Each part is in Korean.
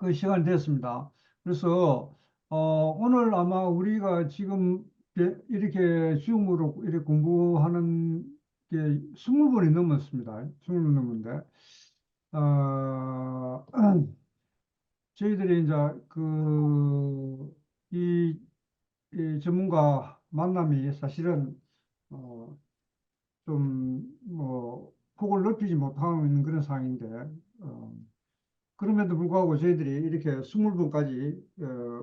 그 시간이 됐습니다. 그래서 오늘 아마 우리가 지금 이렇게 줌으로 이렇게 공부하는 게 20번이 넘었습니다. 20번 넘었는데 어, 저희들이 이제 이, 이 전문가 만남이 사실은 어, 좀뭐 폭을 넓히지 못하고 있는 그런 상황인데 어, 그럼에도 불구하고 저희들이 이렇게 20번까지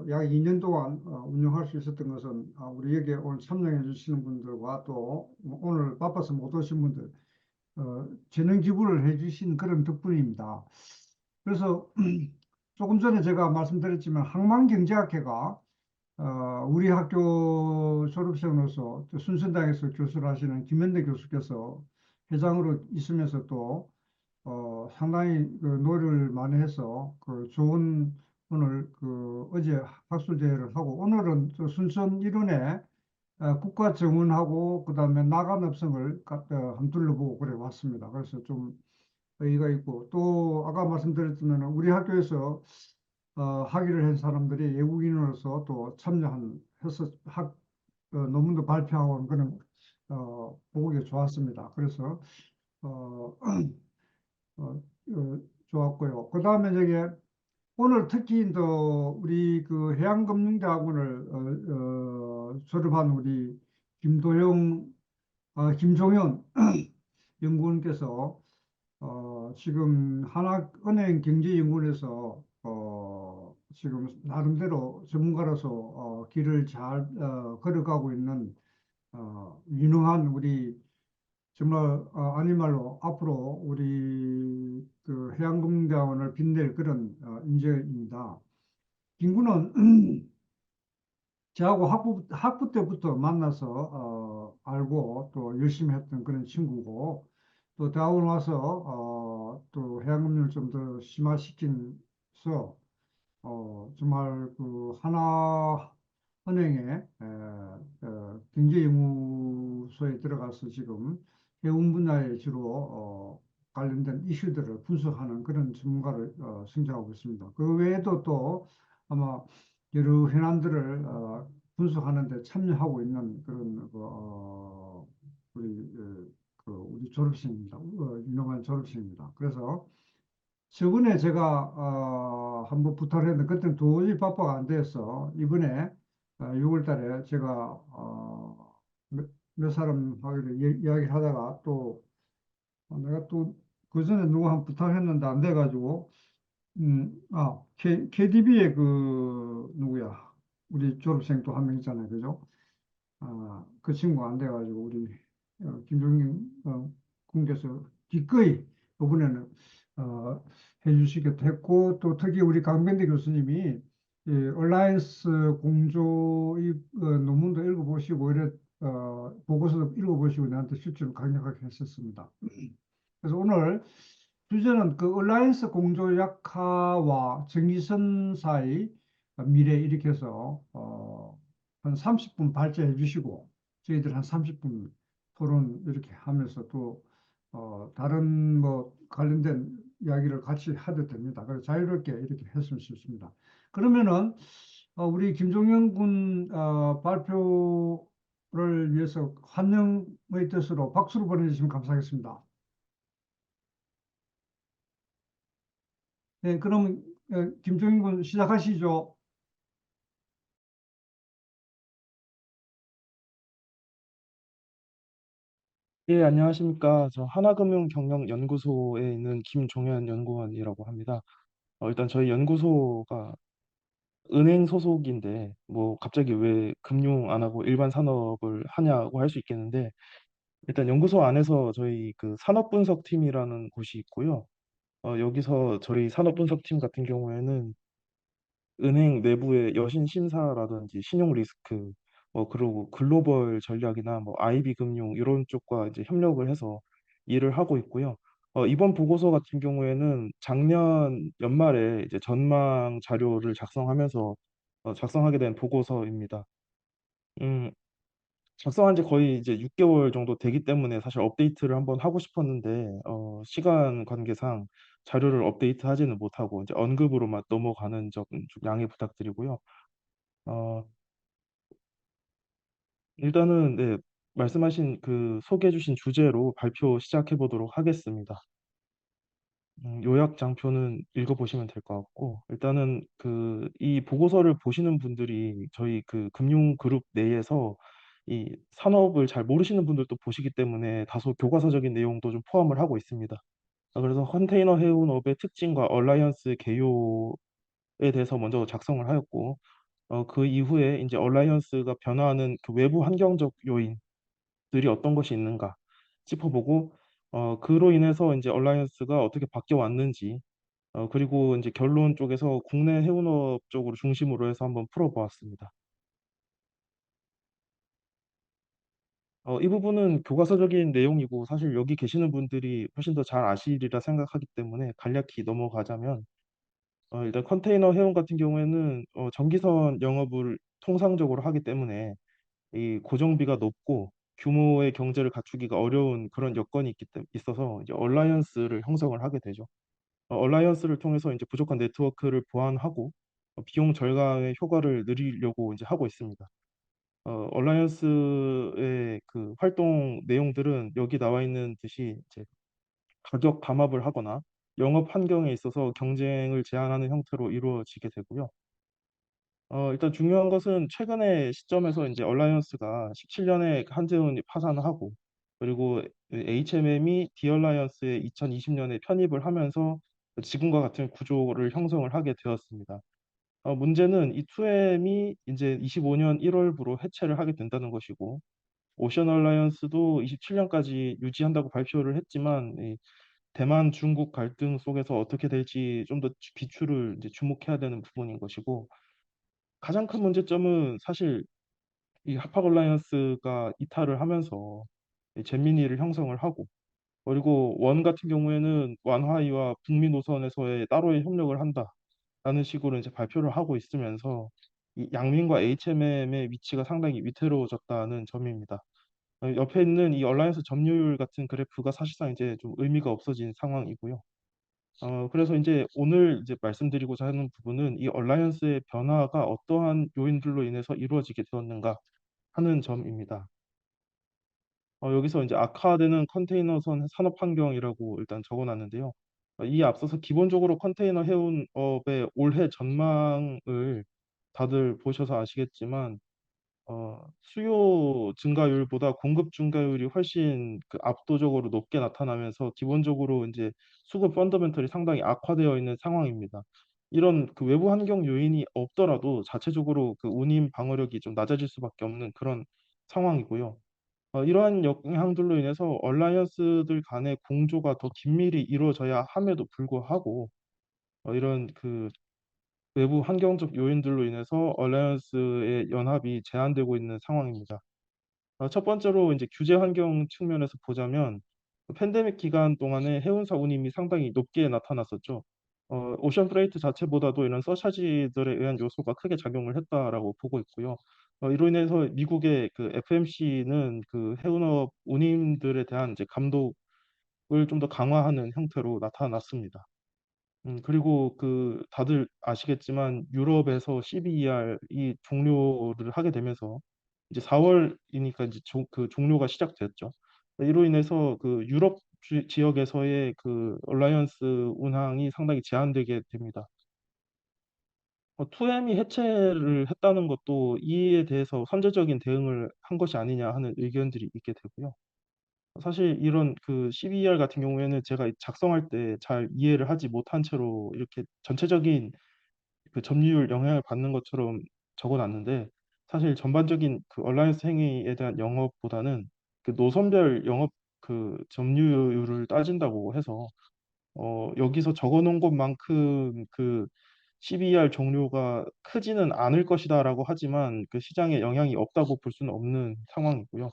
약 2년 동안 운영할 수 있었던 것은 우리 여기에 오늘 참여해 주시는 분들과 또 오늘 바빠서 못 오신 분들 재능 기부를 해 주신 그런 덕분입니다. 그래서 조금 전에 제가 말씀드렸지만 항만경제학회가 우리 학교 졸업생으로서 또 순천다에서 교수를 하시는 김현대 교수께서 회장으로 있으면서 또 상당히 그 노력을 많이 해서 그 좋은 오늘 어제 학술대회를 하고 오늘은 저 순천 일원에 국가정원하고 그다음에 나간업성을 한번 둘러보고 그래 왔습니다. 그래서 좀 의의가 있고 또 아까 말씀드렸지만 우리 학교에서 학위를 한 사람들이 외국인으로서 또 참여한 해서 논문도 발표하고 그런 보기 좋았습니다. 그래서 어, 좋았고요. 그 다음에 저기 오늘 특히 또 우리 그 해양금융대학원을 졸업한 우리 김도영, 김종현 연구원께서 지금 하나은행 경제연구원에서 지금 나름대로 전문가로서 길을 잘 걸어가고 있는 유능한 우리 정말 아닌 말로 앞으로 우리 그 해양금융대학원을 빛낼 그런 인재입니다. 김구는 저하고 학부 때부터 만나서 알고 또 열심히 했던 그런 친구고 또 대학원 와서 또 해양금융을 좀 더 심화시키면서 정말 그 하나은행의 경제연구소에 들어가서 지금 해운 분야에 주로 관련된 이슈들을 분석하는 그런 전문가를 승진하고 있습니다. 그 외에도 또 아마 여러 현안들을 분석하는 데 참여하고 있는 그런 우리 우리 졸업생입니다. 유능한 졸업생입니다. 그래서 저번에 제가 한번 부탁을 했는데 그때는 도저히 바빠가 안 돼서 이번에 6월 달에 제가 몇 사람하고 이야기를 하다가 또 내가 또 그 전에 누구 한 부탁했는데 안 돼가지고 KDB의 그 누구야 우리 졸업생 또 한 명 있잖아요, 그죠? 그 친구가 안 돼가지고 우리 김종인 군께서 기꺼이 이번에는 어, 해주시기도 했고 또 특히 우리 강변대 교수님이 이 얼라이언스 공조 이 논문도 읽어보시고 이래 보고서도 읽어보시고 나한테 실제로 강력하게 했었습니다. 그래서 오늘 주제는 그 얼라이언스 공조 약화와 정의선 사이 미래 이렇게 해서 한 30분 발제해 주시고 저희들 한 30분 토론 이렇게 하면서 또 다른 뭐 관련된 이야기를 같이 해도 됩니다. 그래서 자유롭게 이렇게 했으면 좋습니다. 그러면은 우리 김종현 군 발표를 위해서 환영의 뜻으로 박수를 보내주시면 감사하겠습니다. 네, 그럼 김종인 군 시작하시죠. 예, 안녕하십니까. 저 하나금융경영연구소에 있는 김종현 연구원이라고 합니다. 일단 저희 연구소가 은행 소속인데, 뭐, 갑자기 왜 금융 안 하고 일반 산업을 하냐고 할 수 있겠는데, 일단 연구소 안에서 저희 그 산업분석팀이라는 곳이 있고요. 여기서 저희 산업분석팀 같은 경우에는 은행 내부의 여신 심사라든지 신용 리스크, 그리고 글로벌 전략이나 뭐 IB 금융 이런 쪽과 이제 협력을 해서 일을 하고 있고요. 이번 보고서 같은 경우에는 작년 연말에 이제 전망 자료를 작성하면서 작성하게 된 보고서입니다. 음, 작성한 지 거의 이제 6개월 정도 되기 때문에 사실 업데이트를 한번 하고 싶었는데 시간 관계상 자료를 업데이트하지는 못하고 이제 언급으로만 넘어가는 점 좀 양해 부탁드리고요. 어, 일단은 네, 말씀하신 그 소개해 주신 주제로 발표 시작해 보도록 하겠습니다. 요약 장표는 읽어보시면 될 것 같고, 일단은 그 이 보고서를 보시는 분들이 저희 그 금융 그룹 내에서 이 산업을 잘 모르시는 분들도 보시기 때문에 다소 교과서적인 내용도 좀 포함을 하고 있습니다. 그래서 컨테이너 해운업의 특징과 얼라이언스 개요에 대해서 먼저 작성을 하였고, 그 이후에 이제 얼라이언스가 변화하는 그 외부 환경적 요인들이 어떤 것이 있는가 짚어보고, 그로 인해서 이제 얼라이언스가 어떻게 바뀌어 왔는지, 그리고 이제 결론 쪽에서 국내 해운업 쪽으로 중심으로 해서 한번 풀어보았습니다. 이 부분은 교과서적인 내용이고 사실 여기 계시는 분들이 훨씬 더 잘 아시리라 생각하기 때문에 간략히 넘어가자면 일단 컨테이너 해운 같은 경우에는 전기선 영업을 통상적으로 하기 때문에 이 고정비가 높고 규모의 경제를 갖추기가 어려운 그런 여건이 있어서 이제 얼라이언스를 형성을 하게 되죠. 얼라이언스를 통해서 이제 부족한 네트워크를 보완하고 비용 절감의 효과를 늘리려고 이제 하고 있습니다. 얼라이언스의 그 활동 내용들은 여기 나와 있는 듯이 이제 가격 담합을 하거나 영업 환경에 있어서 경쟁을 제한하는 형태로 이루어지게 되고요. 일단 중요한 것은 최근의 시점에서 이제 얼라이언스가 17년에 한재훈이 파산을 하고 그리고 HMM이 디얼라이언스에 2020년에 편입을 하면서 지금과 같은 구조를 형성을 하게 되었습니다. 문제는 이 2M이 이제 25년 1월부로 해체를 하게 된다는 것이고 오션 얼라이언스도 27년까지 유지한다고 발표를 했지만 이 대만 중국 갈등 속에서 어떻게 될지 좀 더 비추를 이제 주목해야 되는 부분인 것이고 가장 큰 문제점은 사실 이 하팍 얼라이언스가 이탈을 하면서 이 잼미니를 형성을 하고 그리고 원 같은 경우에는 완화이와 북미 노선에서의 따로의 협력을 한다라는 식으로 이제 발표를 하고 있으면서 이 양민과 HMM의 위치가 상당히 위태로워졌다는 점입니다. 옆에 있는 이 얼라이언스 점유율 같은 그래프가 사실상 이제 좀 의미가 없어진 상황이고요. 그래서 이제 오늘 이제 말씀드리고자 하는 부분은 이 얼라이언스의 변화가 어떠한 요인들로 인해서 이루어지게 되었는가 하는 점입니다. 여기서 이제 악화되는 컨테이너선 산업 환경이라고 일단 적어놨는데요. 이 앞서서 기본적으로 컨테이너 해운업의 올해 전망을 다들 보셔서 아시겠지만 수요 증가율보다 공급 증가율이 훨씬 그 압도적으로 높게 나타나면서 기본적으로 이제 수급 펀더멘털이 상당히 악화되어 있는 상황입니다. 이런 그 외부 환경 요인이 없더라도 자체적으로 그 운임 방어력이 좀 낮아질 수밖에 없는 그런 상황이고요. 이러한 영향들로 인해서 얼라이언스들 간의 공조가 더 긴밀히 이루어져야 함에도 불구하고 이런 그 외부 환경적 요인들로 인해서 얼라이언스의 연합이 제한되고 있는 상황입니다. 첫 번째로 이제 규제 환경 측면에서 보자면 그 팬데믹 기간 동안에 해운사 운임이 상당히 높게 나타났었죠. 오션 프레이트 자체보다도 이런 서차지들에 의한 요소가 크게 작용을 했다라고 보고 있고요. 이로 인해서 미국의 그 FMC는 그 해운업 운임들에 대한 이제 감독을 좀 더 강화하는 형태로 나타났습니다. 그리고 그 다들 아시겠지만 유럽에서 CBER이 종료를 하게 되면서 이제 4월이니까 이제 그 종료가 시작됐죠. 이로 인해서 그 유럽 지역에서의 그 얼라이언스 운항이 상당히 제한되게 됩니다. 2M이 해체를 했다는 것도 이에 대해서 선제적인 대응을 한 것이 아니냐 하는 의견들이 있게 되고요. 사실 이런 그 CBR 같은 경우에는 제가 작성할 때 잘 이해를 하지 못한 채로 이렇게 전체적인 그 점유율 영향을 받는 것처럼 적어놨는데 사실 전반적인 그 얼라이언스 행위에 대한 영업보다는 그 노선별 영업 그 점유율을 따진다고 해서 여기서 적어놓은 것만큼 그 CBR 종료가 크지는 않을 것이다라고 하지만 그 시장에 영향이 없다고 볼 수는 없는 상황이고요.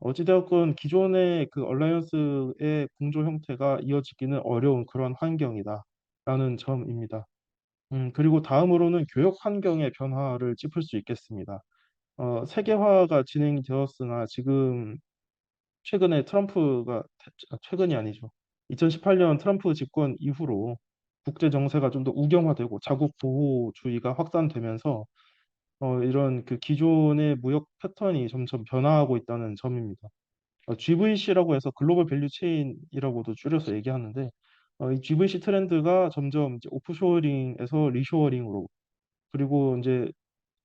어찌되었건 기존의 그 얼라이언스의 공조 형태가 이어지기는 어려운 그런 환경이다라는 점입니다. 그리고 다음으로는 교역 환경의 변화를 짚을 수 있겠습니다. 세계화가 진행이 되었으나 지금 최근에 최근이 아니죠. 2018년 트럼프 집권 이후로 국제 정세가 좀 더 우경화되고 자국 보호주의가 확산되면서 이런 그 기존의 무역 패턴이 점점 변화하고 있다는 점입니다. GVC라고 해서 글로벌 밸류 체인이라고도 줄여서 얘기하는데 이 GVC 트렌드가 점점 이제 오프쇼어링에서 리쇼어링으로 그리고 이제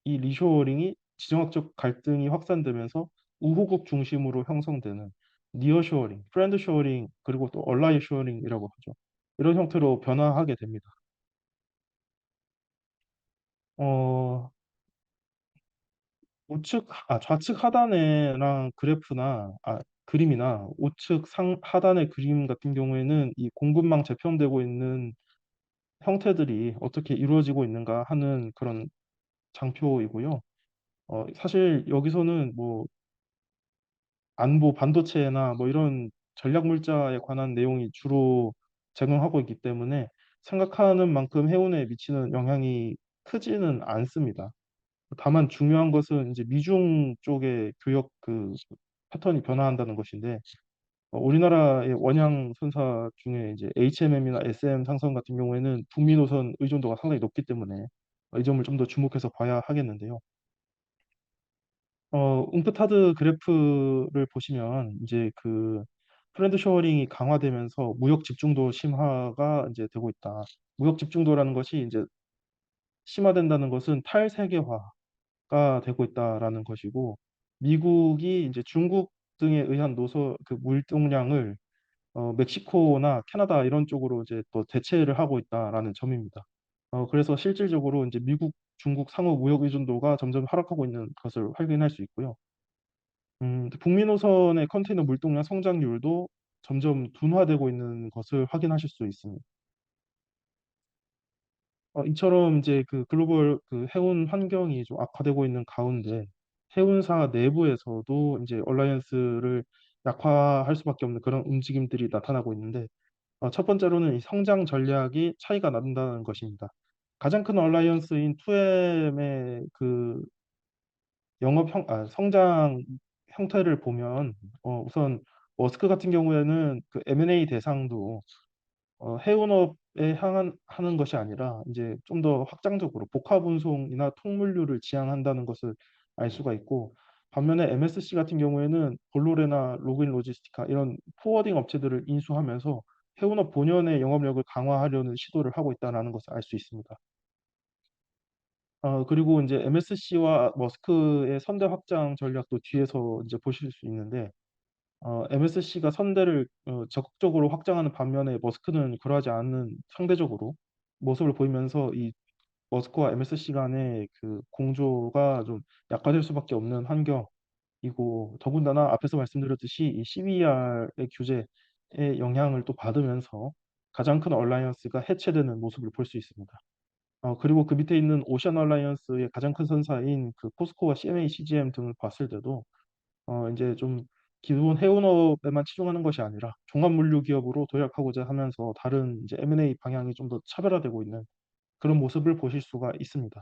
이 리쇼어링이 지정학적 갈등이 확산되면서 우호국 중심으로 형성되는 니어쇼어링, 프렌드쇼어링 그리고 또 얼라이쇼어링이라고 하죠. 이런 형태로 변화하게 됩니다. 어, 좌측 하단에랑 그림이나 우측 하단의 그림 같은 경우에는 이 공급망 재편되고 있는 형태들이 어떻게 이루어지고 있는가 하는 그런 장표이고요. 사실 여기서는 뭐 안보 반도체나 뭐 이런 전략 물자에 관한 내용이 주로 제공하고 있기 때문에 생각하는 만큼 해운에 미치는 영향이 크지는 않습니다. 다만 중요한 것은 이제 미중 쪽의 교역 그 패턴이 변화한다는 것인데 우리나라의 원양 선사 중에 이제 HMM이나 SM 상선 같은 경우에는 북미 노선 의존도가 상당히 높기 때문에 이 점을 좀 더 주목해서 봐야 하겠는데요. 웅크타드 그래프를 보시면 이제 그 프렌드 쇼어링이 강화되면서 무역 집중도 심화가 이제 되고 있다. 무역 집중도라는 것이 이제 심화된다는 것은 탈세계화가 되고 있다라는 것이고 미국이 이제 중국 등에 의한 그 물동량을 멕시코나 캐나다 이런 쪽으로 이제 또 대체를 하고 있다라는 점입니다. 그래서 실질적으로 이제 미국, 중국 상호 무역 의존도가 점점 하락하고 있는 것을 확인할 수 있고요. 북미 노선의 컨테이너 물동량 성장률도 점점 둔화되고 있는 것을 확인하실 수 있습니다. 이처럼 이제 그 글로벌 그 해운 환경이 좀 악화되고 있는 가운데 해운사 내부에서도 이제 얼라이언스를 약화할 수밖에 없는 그런 움직임들이 나타나고 있는데 첫 번째로는 이 성장 전략이 차이가 난다는 것입니다. 가장 큰 얼라이언스인 2M의 그 성장 형태를 보면 우선 머스크 같은 경우에는 그 M&A 대상도 해운업에 향한 하는 것이 아니라 이제 좀 더 확장적으로 복합 운송이나 통물류를 지향한다는 것을 알 수가 있고 반면에 MSC 같은 경우에는 볼로레나 로그인 로지스티카 이런 포워딩 업체들을 인수하면서 해운업 본연의 영업력을 강화하려는 시도를 하고 있다는 것을 알 수 있습니다. 그리고 이제 MSC와 머스크의 선대 확장 전략도 뒤에서 이제 보실 수 있는데 MSC가 선대를 적극적으로 확장하는 반면에 머스크는 그러하지 않는 상대적으로 모습을 보이면서 이 머스크와 MSC 간의 그 공조가 좀 약화될 수밖에 없는 환경이고 더군다나 앞에서 말씀드렸듯이 이 CBR의 규제의 영향을 또 받으면서 가장 큰 얼라이언스가 해체되는 모습을 볼 수 있습니다. 그리고 그 밑에 있는 오션 얼라이언스의 가장 큰 선사인 그 포스코와 CMA, CGM 등을 봤을 때도 이제 좀 기존 해운업에만 치중하는 것이 아니라 종합물류 기업으로 도약하고자 하면서 다른 이제 M&A 방향이 좀 더 차별화되고 있는 그런 모습을 보실 수가 있습니다.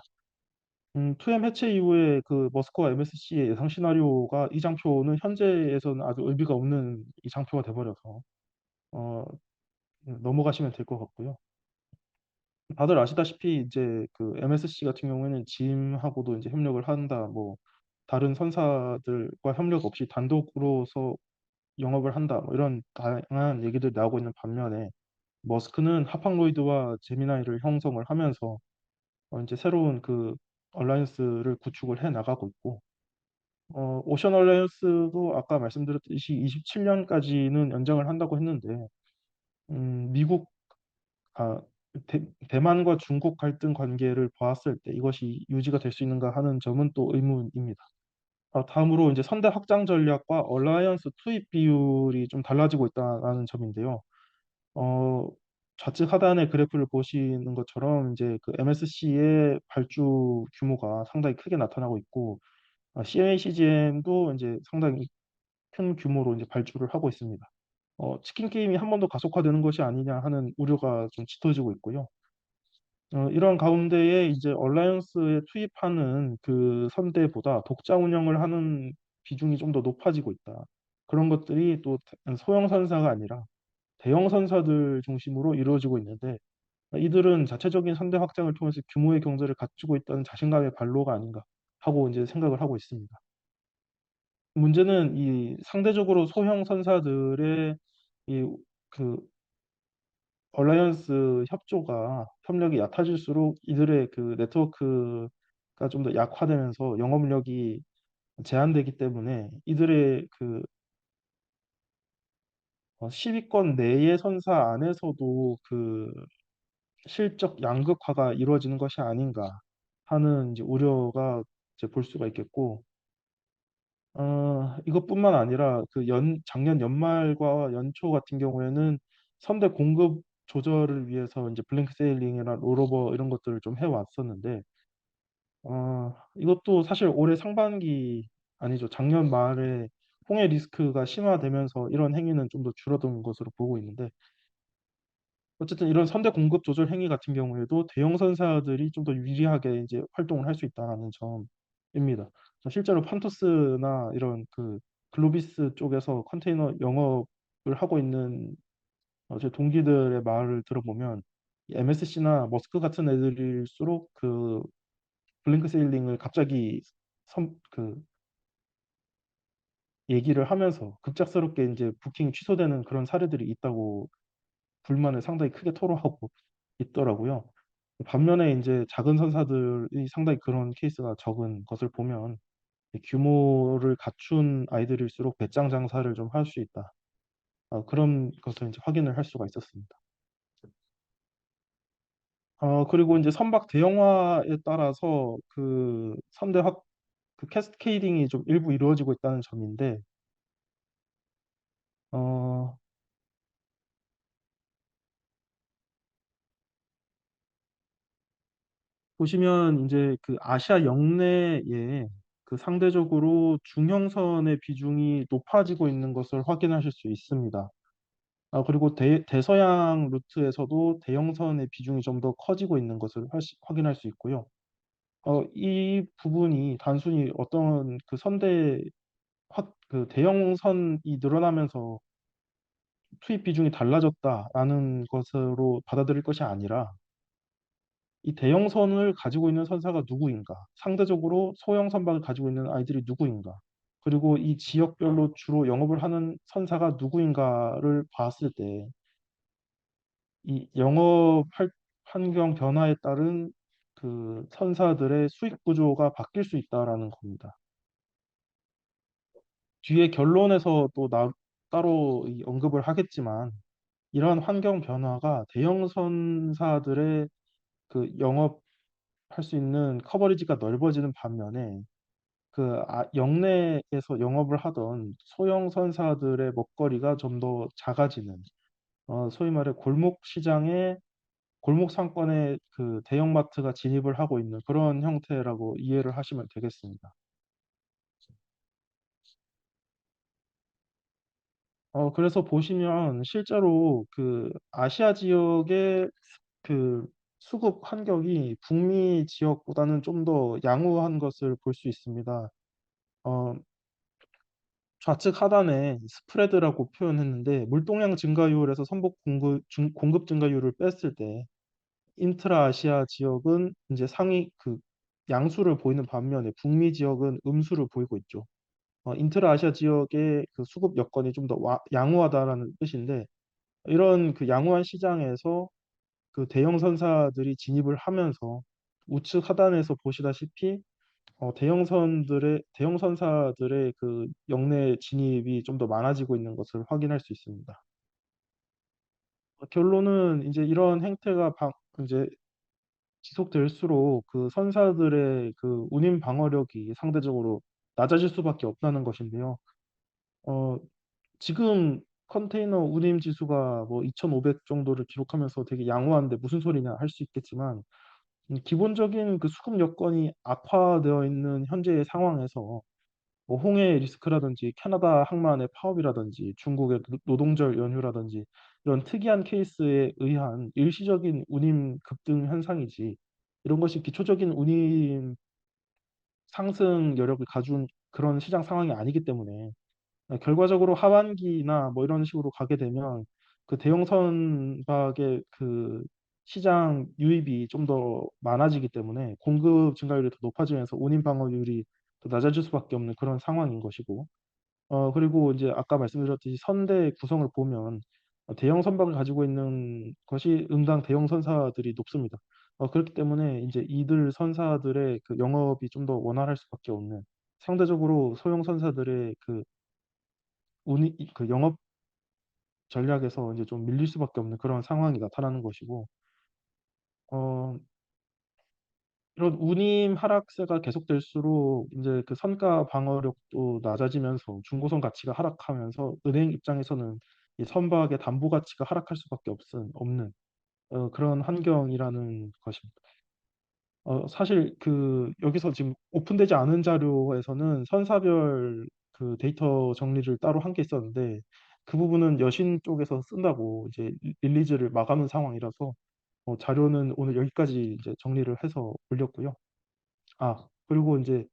2M 해체 이후에 그 머스크와 MSC의 예상 시나리오가 이 장표는 현재에서는 아주 의미가 없는 이 장표가 돼버려서 어, 넘어가시면 될 것 같고요. 다들 아시다시피 이제 그 MSC 같은 경우에는 짐하고도 이제 협력을 한다. 뭐 다른 선사들과 협력 없이 단독으로서 영업을 한다. 뭐 이런 다양한 얘기들 나오고 있는 반면에 머스크는 하팡로이드와 제미나이를 형성을 하면서 이제 새로운 그 얼라이언스를 구축을 해 나가고 있고 오션 얼라이언스도 아까 말씀드렸듯이 27년까지는 연장을 한다고 했는데 미국 아, 대만과 중국 갈등 관계를 보았을 때 이것이 유지가 될 수 있는가 하는 점은 또 의문입니다. 다음으로 이제 선대 확장 전략과 얼라이언스 투입 비율이 좀 달라지고 있다는 점인데요. 어, 좌측 하단의 그래프를 보시는 것처럼 이제 그 MSC의 발주 규모가 상당히 크게 나타나고 있고 CMA, CGM도 이제 상당히 큰 규모로 이제 발주를 하고 있습니다. 치킨 게임이 한 번 더 가속화되는 것이 아니냐 하는 우려가 좀 짙어지고 있고요. 이런 가운데에 이제 얼라이언스에 투입하는 그 선대보다 독자 운영을 하는 비중이 좀 더 높아지고 있다. 그런 것들이 또 소형 선사가 아니라 대형 선사들 중심으로 이루어지고 있는데 이들은 자체적인 선대 확장을 통해서 규모의 경제를 갖추고 있다는 자신감의 발로가 아닌가 하고 이제 생각을 하고 있습니다. 문제는 이 상대적으로 소형 선사들의 이 그 얼라이언스 협력이 얕아질수록 이들의 그 네트워크가 좀 더 약화되면서 영업력이 제한되기 때문에 이들의 그 10위권 내의 선사 안에서도 그 실적 양극화가 이루어지는 것이 아닌가 하는 이제 우려가 이제 볼 수가 있겠고, 이것뿐만 아니라 그 작년 연말과 연초 같은 경우에는 선대 공급 조절을 위해서 이제 블랭크 세일링이나 롤오버 이런 것들을 좀 해왔었는데, 이것도 사실 올해 상반기 아니죠. 작년 말에 홍해 리스크가 심화되면서 이런 행위는 좀 더 줄어든 것으로 보고 있는데, 어쨌든 이런 선대 공급 조절 행위 같은 경우에도 대형 선사들이 좀 더 유리하게 이제 활동을 할 수 있다는 점입니다. 실제로 판토스나 이런 그 글로비스 쪽에서 컨테이너 영업을 하고 있는 제 동기들의 말을 들어보면 MSC나 머스크 같은 애들일수록 그 블링크 세일링을 갑자기 그 얘기를 하면서 급작스럽게 이제 부킹이 취소되는 그런 사례들이 있다고 불만을 상당히 크게 토로하고 있더라고요. 반면에 이제 작은 선사들이 상당히 그런 케이스가 적은 것을 보면 규모를 갖춘 아이들일수록 배짱 장사를 좀 할 수 있다. 그런 것을 이제 확인을 할 수가 있었습니다. 그리고 이제 선박 대형화에 따라서 그 그 캐스케이딩이 좀 일부 이루어지고 있다는 점인데, 어, 보시면 이제 그 아시아 영내에 그 상대적으로 중형선의 비중이 높아지고 있는 것을 확인하실 수 있습니다. 그리고 대서양 루트에서도 대형선의 비중이 좀 더 커지고 있는 것을 확인할 수 있고요. 이 부분이 단순히 어떤 그 그 대형선이 늘어나면서 투입 비중이 달라졌다라는 것으로 받아들일 것이 아니라 이 대형선을 가지고 있는 선사가 누구인가, 상대적으로 소형 선박을 가지고 있는 아이들이 누구인가, 그리고 이 지역별로 주로 영업을 하는 선사가 누구인가를 봤을 때 이 환경 변화에 따른 그 선사들의 수익 구조가 바뀔 수 있다라는 겁니다. 뒤에 결론에서 또 따로 이 언급을 하겠지만 이러한 환경 변화가 대형 선사들의 그 영업할 수 있는 커버리지가 넓어지는 반면에 영내에서 영업을 하던 소형 선사들의 먹거리가 좀 더 작아지는 소위 말해 골목 상권에 그 대형마트가 진입을 하고 있는 그런 형태라고 이해를 하시면 되겠습니다. 그래서 보시면 실제로 그 아시아 지역의 그 수급 환경이 북미 지역보다는 좀 더 양호한 것을 볼 수 있습니다. 어, 좌측 하단에 스프레드라고 표현했는데 물동량 증가율에서 공급 증가율을 뺐을 때 인트라 아시아 지역은 이제 상위 그 양수를 보이는 반면에 북미 지역은 음수를 보이고 있죠. 인트라 아시아 지역의 그 수급 여건이 좀 더 양호하다라는 뜻인데 이런 그 양호한 시장에서 그 대형 선사들이 진입을 하면서 우측 하단에서 보시다시피 대형 선사들의 그 역내 진입이 좀 더 많아지고 있는 것을 확인할 수 있습니다. 결론은 이제 이런 행태가 이제 지속될수록 그 선사들의 그 운임 방어력이 상대적으로 낮아질 수밖에 없다는 것인데요. 어, 지금 컨테이너 운임 지수가 뭐 2,500 정도를 기록하면서 되게 양호한데 무슨 소리냐 할 수 있겠지만 기본적인 그 수급 여건이 악화되어 있는 현재의 상황에서 뭐 홍해 리스크라든지 캐나다 항만의 파업이라든지 중국의 노동절 연휴라든지 이런 특이한 케이스에 의한 일시적인 운임 급등 현상이지 이런 것이 기초적인 운임 상승 여력을 가진 그런 시장 상황이 아니기 때문에 결과적으로 하반기나 뭐 이런 식으로 가게 되면 그 대형 선박의 그 시장 유입이 좀 더 많아지기 때문에 공급 증가율이 더 높아지면서 운임 방어율이 더 낮아질 수밖에 없는 그런 상황인 것이고 그리고 이제 아까 말씀드렸듯이 선대 구성을 보면 대형 선박을 가지고 있는 것이 응당 대형 선사들이 높습니다. 그렇기 때문에 이제 이들 선사들의 그 영업이 좀 더 원활할 수밖에 없는 상대적으로 소형 선사들의 그 그 영업 전략에서 이제 좀 밀릴 수밖에 없는 그런 상황이 나타나는 것이고 어, 이런 운임 하락세가 계속될수록 이제 그 선가 방어력도 낮아지면서 중고선 가치가 하락하면서 은행 입장에서는 이 선박의 담보 가치가 하락할 수밖에 없는 그런 환경이라는 것입니다. 사실 그 여기서 지금 오픈되지 않은 자료에서는 선사별 그 데이터 정리를 따로 한 게 있었는데 그 부분은 여신 쪽에서 쓴다고 이제 릴리즈를 막아놓은 상황이라서 자료는 오늘 여기까지 이제 정리를 해서 올렸고요. 그리고 이제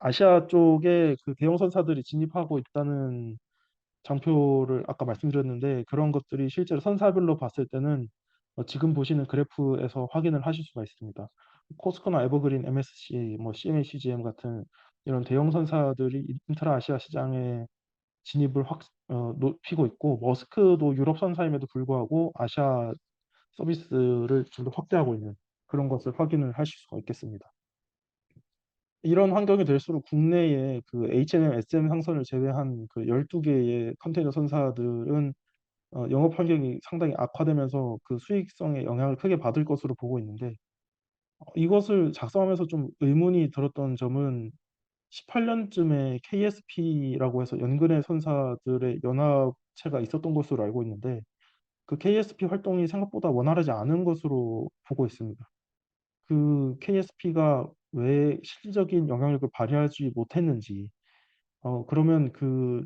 아시아 쪽에 그 대형 선사들이 진입하고 있다는 장표를 아까 말씀드렸는데 그런 것들이 실제로 선사별로 봤을 때는 지금 보시는 그래프에서 확인을 하실 수가 있습니다. 코스코나 에버그린, MSC, 뭐 CMA, CGM 같은 이런 대형 선사들이 인트라 아시아 시장에 진입을 높이고 있고 머스크도 유럽 선사임에도 불구하고 아시아 서비스를 좀 더 확대하고 있는 그런 것을 확인을 하실 수가 있겠습니다. 이런 환경이 될수록 국내에 그 H&M, SM 상선을 제외한 그 12개의 컨테이너 선사들은 영업 환경이 상당히 악화되면서 그 수익성에 영향을 크게 받을 것으로 보고 있는데 이것을 작성하면서 좀 의문이 들었던 점은 18년쯤에 KSP라고 해서 연근해 선사들의 연합체가 있었던 것으로 알고 있는데 그 KSP 활동이 생각보다 원활하지 않은 것으로 보고 있습니다. 그 KSP가 왜 실질적인 영향력을 발휘하지 못했는지, 그러면 그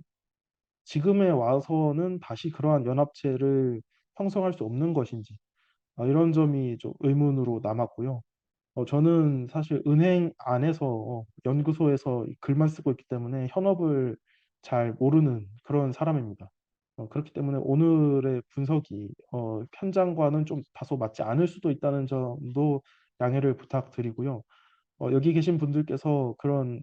지금에 와서는 다시 그러한 연합체를 형성할 수 없는 것인지, 이런 점이 좀 의문으로 남았고요. 저는 사실 은행 안에서 연구소에서 글만 쓰고 있기 때문에 현업을 잘 모르는 그런 사람입니다. 그렇기 때문에 오늘의 분석이 현장과는 좀 다소 맞지 않을 수도 있다는 점도 양해를 부탁드리고요. 여기 계신 분들께서 그런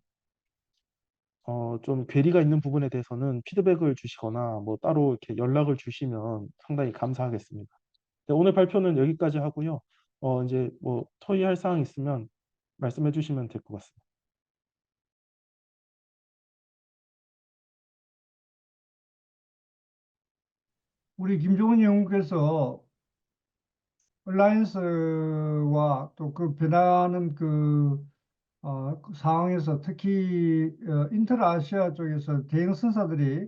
좀 괴리가 있는 부분에 대해서는 피드백을 주시거나 뭐 따로 이렇게 연락을 주시면 상당히 감사하겠습니다. 네, 오늘 발표는 여기까지 하고요. 이제 뭐 토의할 사항 있으면 말씀해 주시면 될 것 같습니다. 우리 김종은 연구께서 얼라이언스와 또 그 변하는 그 상황에서 특히 인터아시아 쪽에서 대형 선사들이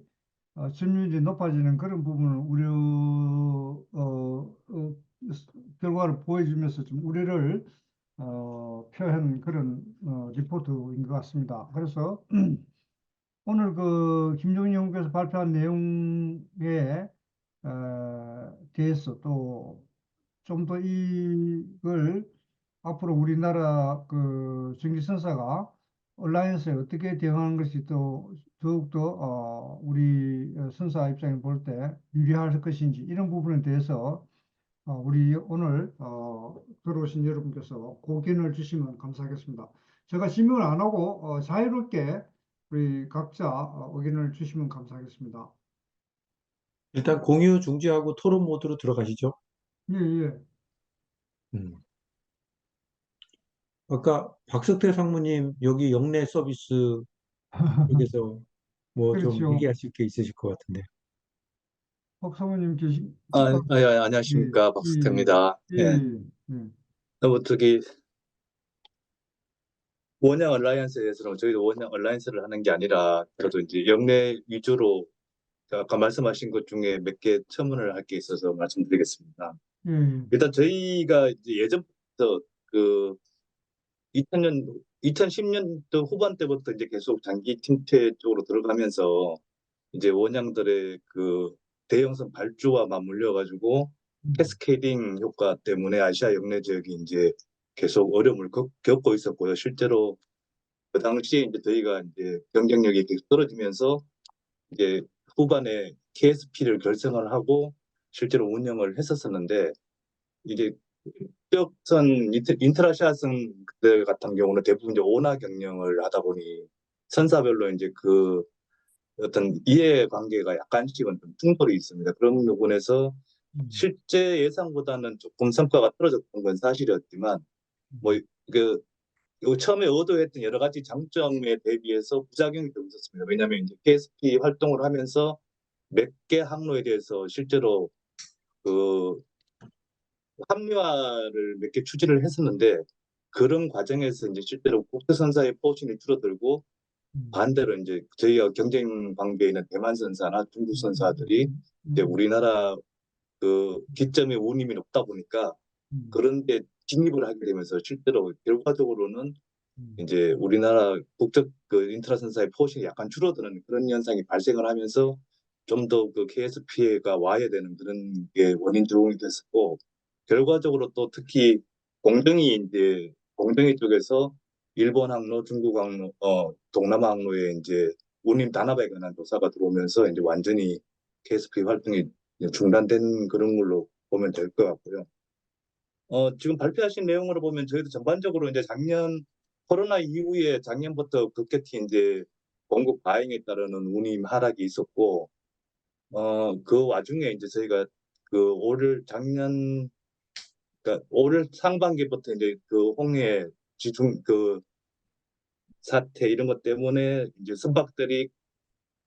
점유율이 높아지는 그런 부분을 결과를 보여주면서 좀 우려를 표한 그런 리포트인 것 같습니다. 그래서 오늘 그 김종인 연구께서 발표한 내용에 대해서 또 좀 더 이걸 앞으로 우리나라 그 전기선사가 온라인에서 어떻게 대응하는 것이 또 더욱더 우리 선사 입장에 볼 때 유리할 것인지 이런 부분에 대해서 우리 오늘 들어오신 여러분께서 고견을 주시면 감사하겠습니다. 제가 질문을 안 하고 자유롭게 우리 각자 의견을 주시면 감사하겠습니다. 일단 공유 중지하고 토론 모드로 들어가시죠. 예, 예. 음. 아까 박석태 상무님 여기 영내 서비스 쪽에서 뭐 좀 그렇죠. 얘기하실 게 있으실 것 같은데. 박 사모님 예, 안녕하십니까. 예, 박수태입니다. 예, 예. 예, 예. 뭐, 원양 얼라이언스에서는 저희도 원양 얼라이언스를 하는 게 아니라, 저도 이제 영내 위주로, 아까 말씀하신 것 중에 몇 개 첨언을 할 게 있어서 말씀드리겠습니다. 예, 예. 일단 저희가 이제 예전부터 그 2010년도 후반때부터 이제 계속 장기 침체 쪽으로 들어가면서 이제 원양들의 그 대형선 발주와 맞물려 가지고 캐스케이딩 효과 때문에 아시아 역내 지역이 이제 계속 어려움을 겪고 있었고요. 실제로 그 당시에 이제 저희가 이제 경쟁력이 계속 떨어지면서 이제 후반에 KSP를 결성을 하고 실제로 운영을 했었었는데 이제 지역선 인트라시아선들 같은 경우는 대부분 이제 원화 경영을 하다 보니 선사별로 이제 그 어떤 이해관계가 약간씩은 좀 충돌이 있습니다. 그런 부분에서 실제 예상보다는 조금 성과가 떨어졌던 건 사실이었지만 뭐그 처음에 의도했던 여러 가지 장점에 대비해서 부작용이 좀 있었습니다. 왜냐하면 이제 KSP 활동을 하면서 몇 개 항로에 대해서 실제로 그 합리화를 몇 개 추진을 했었는데 그런 과정에서 이제 실제로 국제선사의 포진이 줄어들고 반대로 이제 저희가 경쟁 관계에 있는 대만 선사나 중국 선사들이 이제 우리나라 그 기점의 운임이 높다 보니까 그런데 진입을 하게 되면서 실제로 결과적으로는 이제 우리나라 국적 그 인트라 선사의 포진이 약간 줄어드는 그런 현상이 발생을 하면서 좀 더 그 KS 피해가 와야 되는 그런 게 원인 조성이 됐었고 결과적으로 또 특히 공정위 쪽에서 일본 항로, 중국 항로, 동남아 항로에 이제 운임 단합에 관한 조사가 들어오면서 이제 완전히 KSP 활동이 중단된 그런 걸로 보면 될 것 같고요. 지금 발표하신 내용으로 보면 저희도 전반적으로 이제 작년 코로나 이후에 작년부터 급격히 이제 공급 과잉에 따르는 운임 하락이 있었고, 그 와중에 이제 저희가 그 올 상반기부터 이제 그 홍해 지중 그 사태 이런 것 때문에 이제 선박들이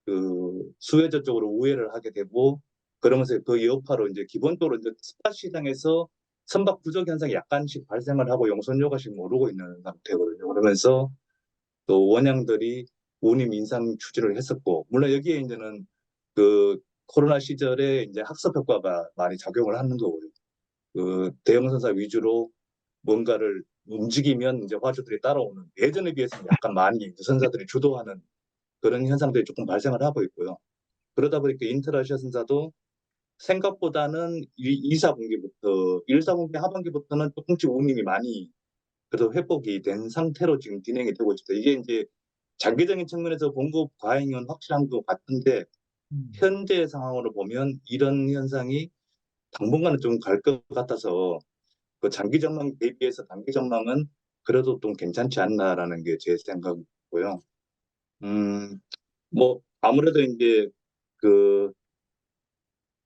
그 수혜저 쪽으로 우회를 하게 되고 그러면서 그 여파로 이제 기본적으로 이제 스팟 시장에서 선박 부족 현상이 약간씩 발생을 하고 용선료가씩 오르고 있는 상태거든요. 그러면서 또 원양들이 운임 인상 추진을 했었고 물론 여기에 이제는 그 코로나 시절에 이제 학습 효과가 많이 작용을 하는 거고요. 그 대형 선사 위주로 뭔가를 움직이면 이제 화주들이 따라오는 예전에 비해서는 약간 많이 이제 선사들이 주도하는 그런 현상들이 조금 발생을 하고 있고요. 그러다 보니까 인터라시아 선사도 생각보다는 2, 4분기부터 1, 4분기 하반기부터는 조금씩 운임이 많이 그래도 회복이 된 상태로 지금 진행이 되고 있습니다. 이게 이제 장기적인 측면에서 공급 과잉은 확실한 것 같은데 현재 상황으로 보면 이런 현상이 당분간은 좀 갈 것 같아서 그 장기 전망 대비해서 단기 전망은 그래도 좀 괜찮지 않나라는 게 제 생각이고요. 뭐 아무래도 이제 그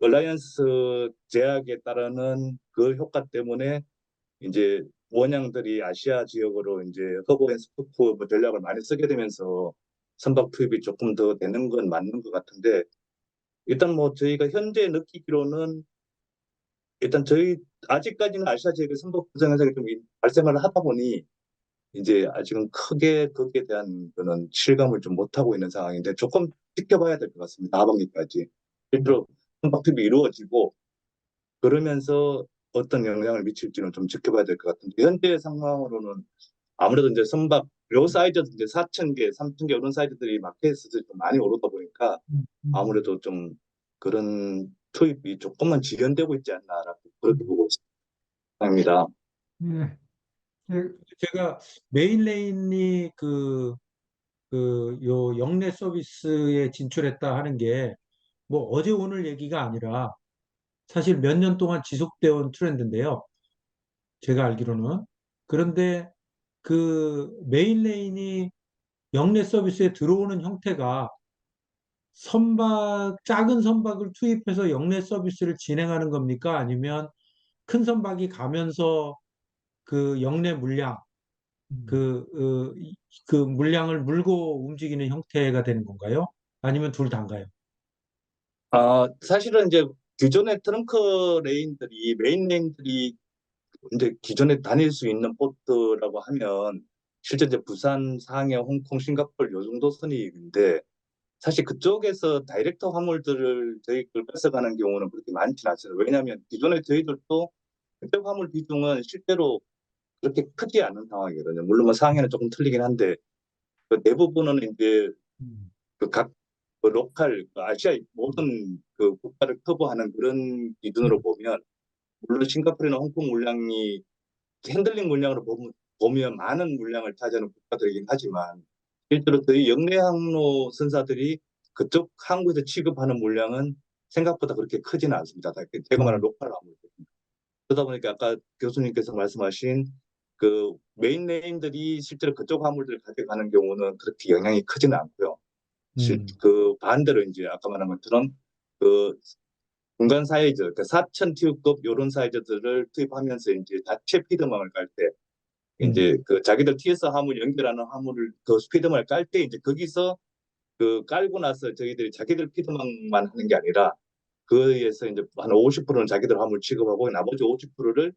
얼라이언스 제약에 따르는 그 효과 때문에 이제 원양들이 아시아 지역으로 이제 허브 앤 스푸프 뭐 전략을 많이 쓰게 되면서 선박 투입이 조금 더 되는 건 맞는 것 같은데 일단 뭐 저희가 현재 느끼기로는 일단 저희 아직까지는 아시아 지역의 선박 부정 현상이 좀 발생을 하다 보니 이제 아직은 크게 거기에 대한 그런 실감을 좀 못하고 있는 상황인데 조금 지켜봐야 될 것 같습니다. 하반기까지. 실제로 선박 투입이 이루어지고 그러면서 어떤 영향을 미칠지는 좀 지켜봐야 될 것 같은데 현재 상황으로는 아무래도 이제 선박 요 사이즈 이제 4,000개, 3,000개 이런 사이즈들이 마켓에서 좀 많이 오르다 보니까 아무래도 좀 그런 투입이 조금만 지연되고 있지 않나라고 그렇게 보고 있습니다. 예. 예. 제가 메인레인이 요 역내 서비스에 진출했다 하는 게 뭐 어제 오늘 얘기가 아니라 사실 몇 년 동안 지속되어 온 트렌드인데요. 제가 알기로는. 그런데 그 메인레인이 역내 서비스에 들어오는 형태가 작은 선박을 투입해서 역내 서비스를 진행하는 겁니까? 아니면 큰 선박이 가면서 그 역내 물량, 그, 그, 그 물량을 물고 움직이는 형태가 되는 건가요? 아니면 둘 다인가요? 사실은 이제 기존의 트렁크 레인들이 메인 레인들이 이제 기존에 다닐 수 있는 포트라고 하면 실제 이제 부산, 상해, 홍콩, 싱가포르 요 정도 선이인데 사실 그쪽에서 다이렉트 화물들을 저희 걸 뺏어가는 경우는 그렇게 많지는 않습니다. 왜냐하면 기존에 저희들도 그쪽 화물 비중은 실제로 그렇게 크지 않은 상황이거든요. 물론 뭐 상해는 조금 틀리긴 한데 그 대부분은 이제 음. 그각 로컬 아시아 모든 그 국가를 커버하는 그런 기준으로 보면 물론 싱가포르나 홍콩 물량이 핸들링 물량으로 보면 많은 물량을 차지하는 국가들이긴 하지만 실제로 저희 역내 항로 선사들이 그쪽 항구에서 취급하는 물량은 생각보다 그렇게 크지는 않습니다. 제가 말하는 로컬 항로. 그러다 보니까 아까 교수님께서 말씀하신 그 메인 레인들이 실제로 그쪽 화물들을 가져가는 경우는 그렇게 영향이 크지는 않고요. 그 반대로 이제 아까 말한 것처럼 그 중간 사이즈, 그러니까 4,000TU급 이런 사이즈들을 투입하면서 이제 자체 피드망을 깔 때 이제 그 자기들 TS 화물 연결하는 화물을 그 피드망을 깔 때 이제 거기서 그 깔고 나서 저희들이 자기들 피드망만 하는 게 아니라 그에서 이제 한 50%는 자기들 화물 취급하고 나머지 50%를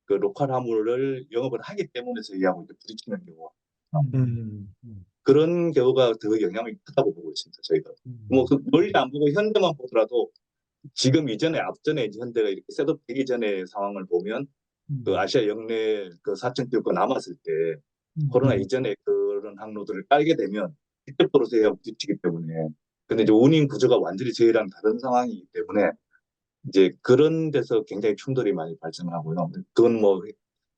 그 로컬 화물을 영업을 하기 때문에 저희하고 이제 부딪히는 경우가 그런 경우가 더 영향이 크다고 보고 있습니다. 저희가 뭐그 멀리 안 보고 현대만 보더라도 지금 이전에 앞전에 이제 현대가 이렇게 셋업되기 전에 상황을 보면 그 아시아 역내 그 4,000띄가 남았을 때 코로나 이전에 그런 항로들을 깔게 되면 직접적으로 저희하고 부딪히기 때문에 근데 이제 운임 구조가 완전히 저희랑 다른 상황이기 때문에 이제 그런 데서 굉장히 충돌이 많이 발생하고요. 그건 뭐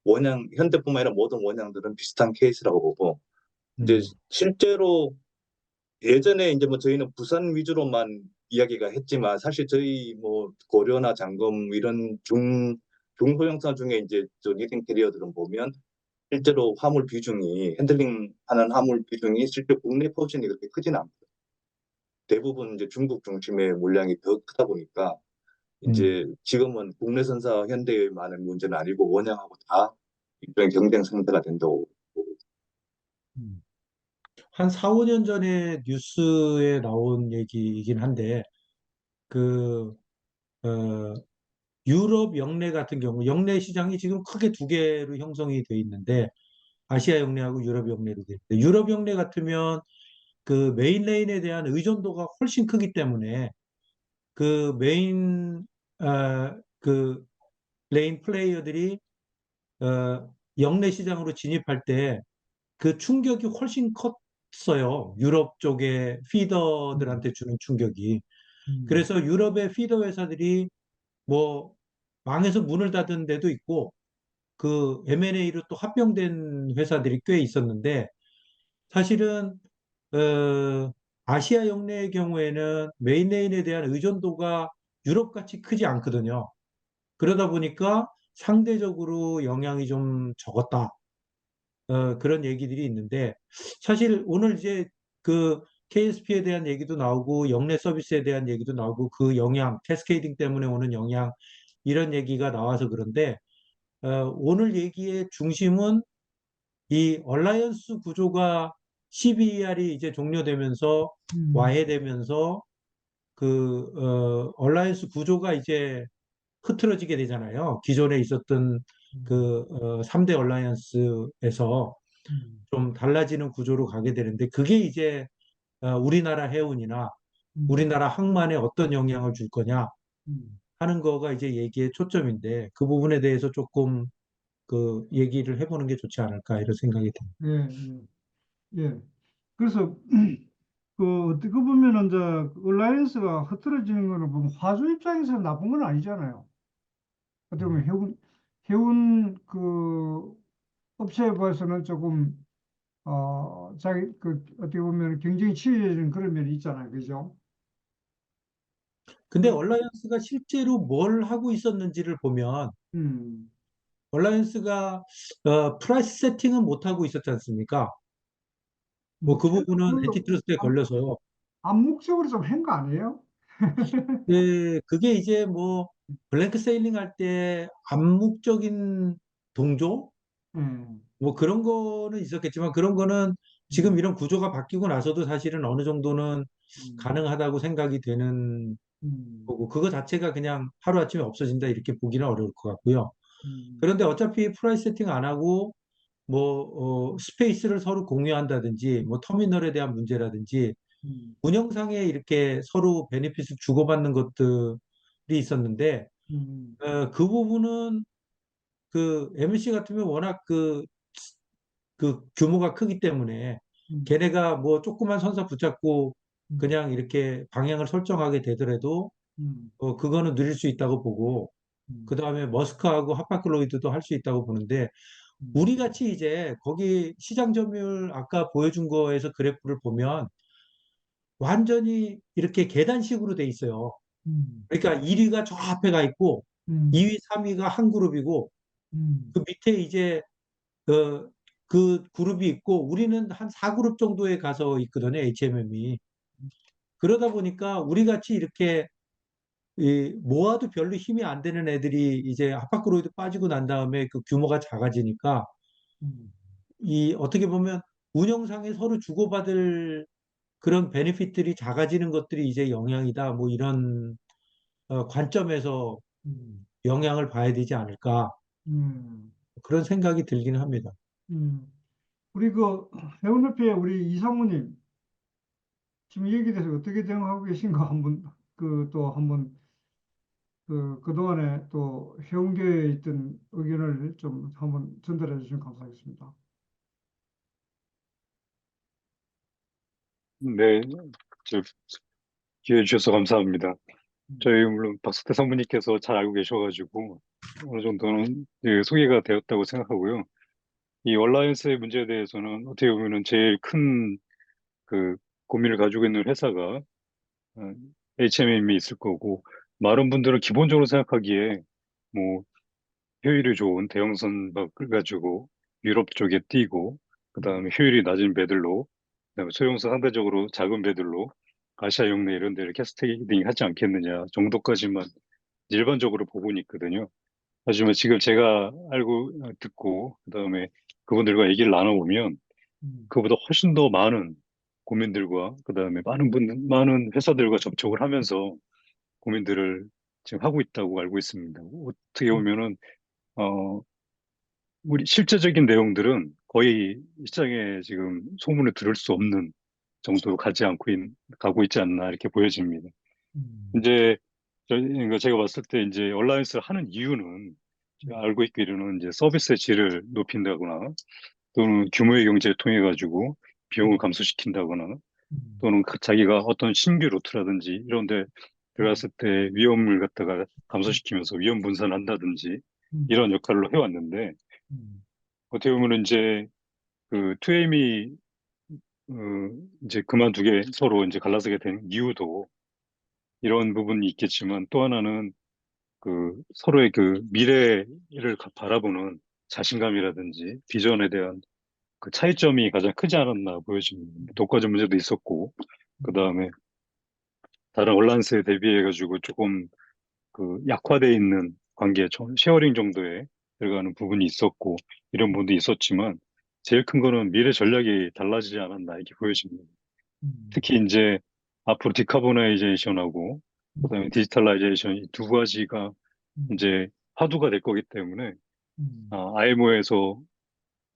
원양 현대뿐만 아니라 모든 원양들은 비슷한 케이스라고 보고 이제 실제로 예전에 이제 뭐 저희는 부산 위주로만 이야기가 했지만 사실 저희 뭐 고려나 장검 이런 중소형사 중에 이제 저 리딩 캐리어들은 보면 실제로 화물 비중이 핸들링하는 화물 비중이 실제 국내 포진이 그렇게 크지는 않고 대부분 이제 중국 중심의 물량이 더 크다 보니까 이제 지금은 국내 선사 현대만의 문제는 아니고 원양하고 다 일종의 경쟁 상태가 된다고 보고 한 4, 5년 전에 뉴스에 나온 얘기이긴 한데, 그, 어, 유럽 역내 같은 경우, 역내 시장이 지금 크게 두 개로 형성이 돼 있는데, 아시아 역내하고 유럽 역내로 돼 있는데, 유럽 역내 같으면 그 메인 레인에 대한 의존도가 훨씬 크기 때문에, 그 메인, 그 레인 플레이어들이, 역내 시장으로 진입할 때 그 충격이 훨씬 컸어요. 유럽 쪽의 피더들한테 주는 충격이. 그래서 유럽의 피더 회사들이 뭐 망해서 문을 닫은 데도 있고 그 M&A로 또 합병된 회사들이 꽤 있었는데 사실은 아시아 역내의 경우에는 메인레인에 대한 의존도가 유럽같이 크지 않거든요. 그러다 보니까 상대적으로 영향이 좀 적었다. 그런 얘기들이 있는데 사실 오늘 이제 그 KSP에 대한 얘기도 나오고 역내 서비스에 대한 얘기도 나오고 그 영향, 캐스케이딩 때문에 오는 영향 이런 얘기가 나와서 그런데 오늘 얘기의 중심은 이 얼라이언스 구조가 CBER이 이제 종료되면서 와해되면서 그 얼라이언스 구조가 이제 흐트러지게 되잖아요. 기존에 있었던 그 3대 얼라이언스에서 좀 달라지는 구조로 가게 되는데 그게 이제 우리나라 해운이나 우리나라 항만에 어떤 영향을 줄 거냐 하는 거가 이제 얘기의 초점인데 그 부분에 대해서 조금 그 얘기를 해보는 게 좋지 않을까 이런 생각이 듭니다. 예, 예. 그래서 그 어떻게 보면은 이제 얼라이언스가 흐트러지는 거는 보면 화주 입장에서 나쁜 건 아니잖아요. 어떻게 보면 해운 그 업체에 봐서는 조금 자기 그 어떻게 보면 경쟁이 치열해지는 그런 면이 있잖아요, 그죠? 근데 얼라이언스가 실제로 뭘 하고 있었는지를 보면 음, 얼라이언스가 프라이스 세팅은 못 하고 있었지 않습니까? 뭐 뭐, 그 부분은 그 엔티트러스트에 걸려서 암묵적으로 좀 한 거 아니에요? 그게 이제 뭐 블랭크 세일링 할 때 암묵적인 동조 음, 뭐 그런 거는 있었겠지만 그런 거는 지금 이런 구조가 바뀌고 나서도 사실은 어느 정도는 음, 가능하다고 생각이 되는 음, 거고 그거 자체가 그냥 하루아침에 없어진다 이렇게 보기는 어려울 것 같고요. 음, 그런데 어차피 프라이스 세팅 안 하고 뭐 스페이스를 서로 공유한다든지 뭐 터미널에 대한 문제라든지 음, 운영상에 이렇게 서로 베네핏을 주고받는 것들이 있었는데 음, 그 부분은 그 MBC 같으면 워낙 그 규모가 크기 때문에 음, 걔네가 뭐 조그만 선서 붙잡고 음, 그냥 이렇게 방향을 설정하게 되더라도 음, 그거는 누릴 수 있다고 보고 음, 그 다음에 머스크하고 하파클로이드도 할 수 있다고 보는데 음, 우리 같이 이제 거기 시장 점유율 아까 보여준 거에서 그래프를 보면 완전히 이렇게 계단식으로 돼 있어요. 음, 그러니까 1위가 저 앞에 가 있고 음, 2위, 3위가 한 그룹이고 음, 그 밑에 이제 그 그룹이 있고 우리는 한 4그룹 정도에 가서 있거든요. HMM이. 그러다 보니까 우리 같이 이렇게 모아도 별로 힘이 안 되는 애들이 이제 하파크로이드 빠지고 난 다음에 그 규모가 작아지니까 음, 이 어떻게 보면 운영상에 서로 주고받을 그런 베네핏들이 작아지는 것들이 이제 영향이다. 뭐 이런 관점에서 음, 영향을 봐야 되지 않을까. 음, 그런 생각이 들기는 합니다. 음. 우리 그 해운협회 우리 이사모님 지금 이 얘기에 대해서 어떻게 대응하고 계신가 한번 그 또 한번 그동안에 또 해운계에 있던 의견을 좀 한번 전달해 주시면 감사하겠습니다. 네, 저 기회 주셔서 감사합니다. 음, 저희 물론 박석대 상무님께서 잘 알고 계셔가지고 어느 정도는 소개가 되었다고 생각하고요. 이 얼라이언스의 문제에 대해서는 어떻게 보면은 제일 큰 그 고민을 가지고 있는 회사가 어, HMM이 있을 거고 많은 분들은 기본적으로 생각하기에 뭐 효율이 좋은 대형선 박을 가지고 유럽 쪽에 띄고 그다음에 효율이 낮은 배들로 그다음에 소형선 상대적으로 작은 배들로 아시아 역내 이런 데를 캐스티딩 하지 않겠느냐 정도까지만 일반적으로 보고는 있거든요. 하지만 지금 제가 알고 듣고 그다음에 그분들과 얘기를 나눠보면 음, 그보다 훨씬 더 많은 고민들과 그다음에 많은 회사들과 접촉을 하면서 고민들을 지금 하고 있다고 알고 있습니다. 어떻게 음, 보면은 어 우리 실제적인 내용들은 거의 시장에 지금 소문을 들을 수 없는 정도로 가고 있지 않나 이렇게 보여집니다. 음, 이제 그러니까 제가 봤을 때 이제 얼라이언스를 하는 이유는 제가 알고 있기로는 이제 서비스의 질을 높인다거나 또는 규모의 경제를 통해 가지고 비용을 음, 감소시킨다거나 음, 또는 자기가 어떤 신규 루트라든지 이런 데 음, 들어갔을 때 위험을 갖다가 감소시키면서 위험 분산한다든지 음, 이런 역할로 해왔는데 음, 어떻게 보면 이제 그 투에임이 이제 그만두게 서로 이제 갈라서게 된 이유도 이런 부분이 있겠지만 또 하나는 그 서로의 그 미래를 바라보는 자신감이라든지 비전에 대한 그 차이점이 가장 크지 않았나 보여집니다. 독과점 문제도 있었고 그 음, 다음에 다른 얼란스에 대비해 가지고 조금 그 약화돼 있는 관계 쉐어링 정도에 들어가는 부분이 있었고 이런 부분도 있었지만 제일 큰 거는 미래 전략이 달라지지 않았나 이렇게 보여집니다. 음, 특히 이제 앞으로 디카보나이제이션하고 음, 그다음에 디지털라이제이션 이 두 가지가 음, 이제 화두가 될 거기 때문에 음, IMO에서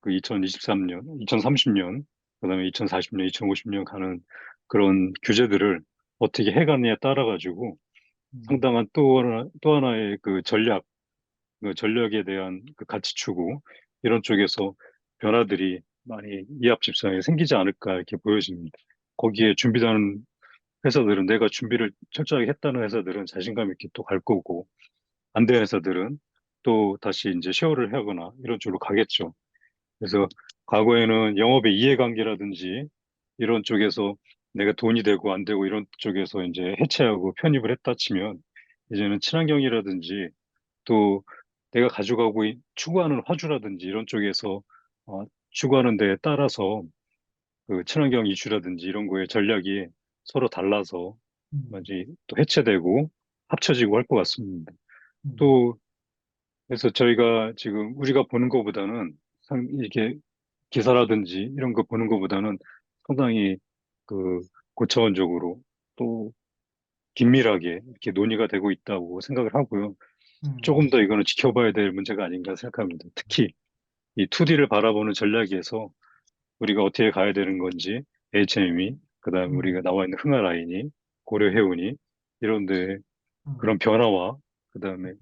그 2023년, 2030년, 그다음에 2040년, 2050년 가는 그런 규제들을 어떻게 해가느냐에 따라 가지고 음, 상당한 또 하나의 그 전략에 대한 그 가치 추구 이런 쪽에서 변화들이 많이 이합 집산에 생기지 않을까 이렇게 보여집니다. 거기에 준비되는 회사들은 내가 준비를 철저하게 했다는 회사들은 자신감 있게 또 갈 거고 안 되는 회사들은 또 다시 이제 쉐어를 하거나 이런 쪽으로 가겠죠. 그래서 과거에는 영업의 이해관계라든지 이런 쪽에서 내가 돈이 되고 안 되고 이런 쪽에서 이제 해체하고 편입을 했다 치면 이제는 친환경이라든지 또 내가 추구하는 화주라든지 이런 쪽에서 추구하는 데에 따라서 그 친환경 이슈라든지 이런 거에 전략이 서로 달라서 음, 이제 또 해체되고 합쳐지고 할 것 같습니다. 음, 또 그래서 저희가 지금 우리가 보는 것보다는 이렇게 기사라든지 이런 거 보는 것보다는 상당히 그 고차원적으로 또 긴밀하게 이렇게 논의가 되고 있다고 생각을 하고요. 음, 조금 더 이거는 지켜봐야 될 문제가 아닌가 생각합니다. 특히 이 2D를 바라보는 전략에서 우리가 어떻게 가야 되는 건지 HM이 그다음에 우리가 음, 나와 있는 흥하 라인이 고려 음, 해운이 이런데 음, 그런 변화와 그다음에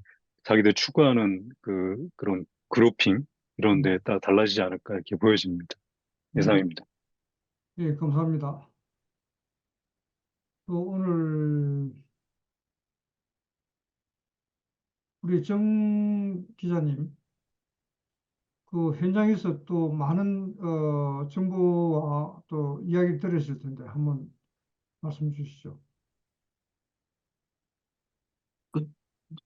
자기들 추구하는 그런 그룹핑 이런 데에 따라 달라지지 않을까 이렇게 보여집니다. 예상입니다. 예, 감사합니다. 또 오늘 우리 정 기자님, 그 현장에서 또 많은 정보와 또 이야기 들으실 텐데 한번 말씀 주시죠. 그,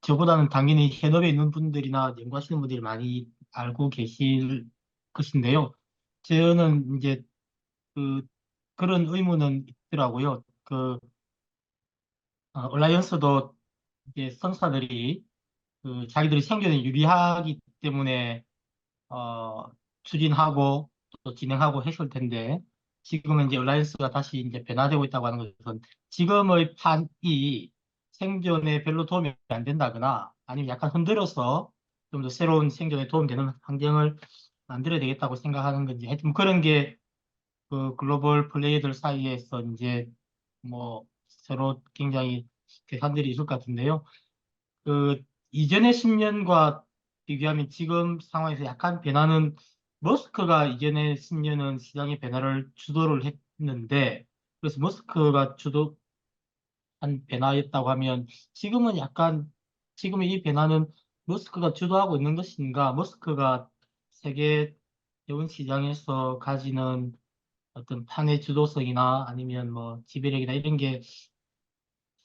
저보다는 당연히 현업에 있는 분들이나 연구하시는 분들이 많이 알고 계실 것인데요. 저는 이제 그, 그런 의문은 있더라고요. 얼라이언스도 이제 선수들이 자기들이 생존에 유리하기 때문에 어, 추진하고 또 진행하고 했을 텐데 지금은 이제 얼라이언스가 다시 이제 변화되고 있다고 하는 것은 지금의 판이 생존에 별로 도움이 안 된다거나 아니면 약간 흔들어서 좀 더 새로운 생존에 도움되는 환경을 만들어야 되겠다고 생각하는 건지 하여튼 그런 게 그 글로벌 플레이들 사이에서 이제 뭐 서로 굉장히 괴산들이 있을 것 같은데요. 그 이전의 10년과 비교하면 지금 상황에서 약간 변화는 머스크가 이전의 10년은 시장의 변화를 주도를 했는데 그래서 머스크가 주도한 변화였다고 하면 지금은 약간 지금의 이 변화는 머스크가 주도하고 있는 것인가 머스크가 세계 해운 시장에서 가지는 어떤 판의 주도성이나 아니면 뭐 지배력이나 이런 게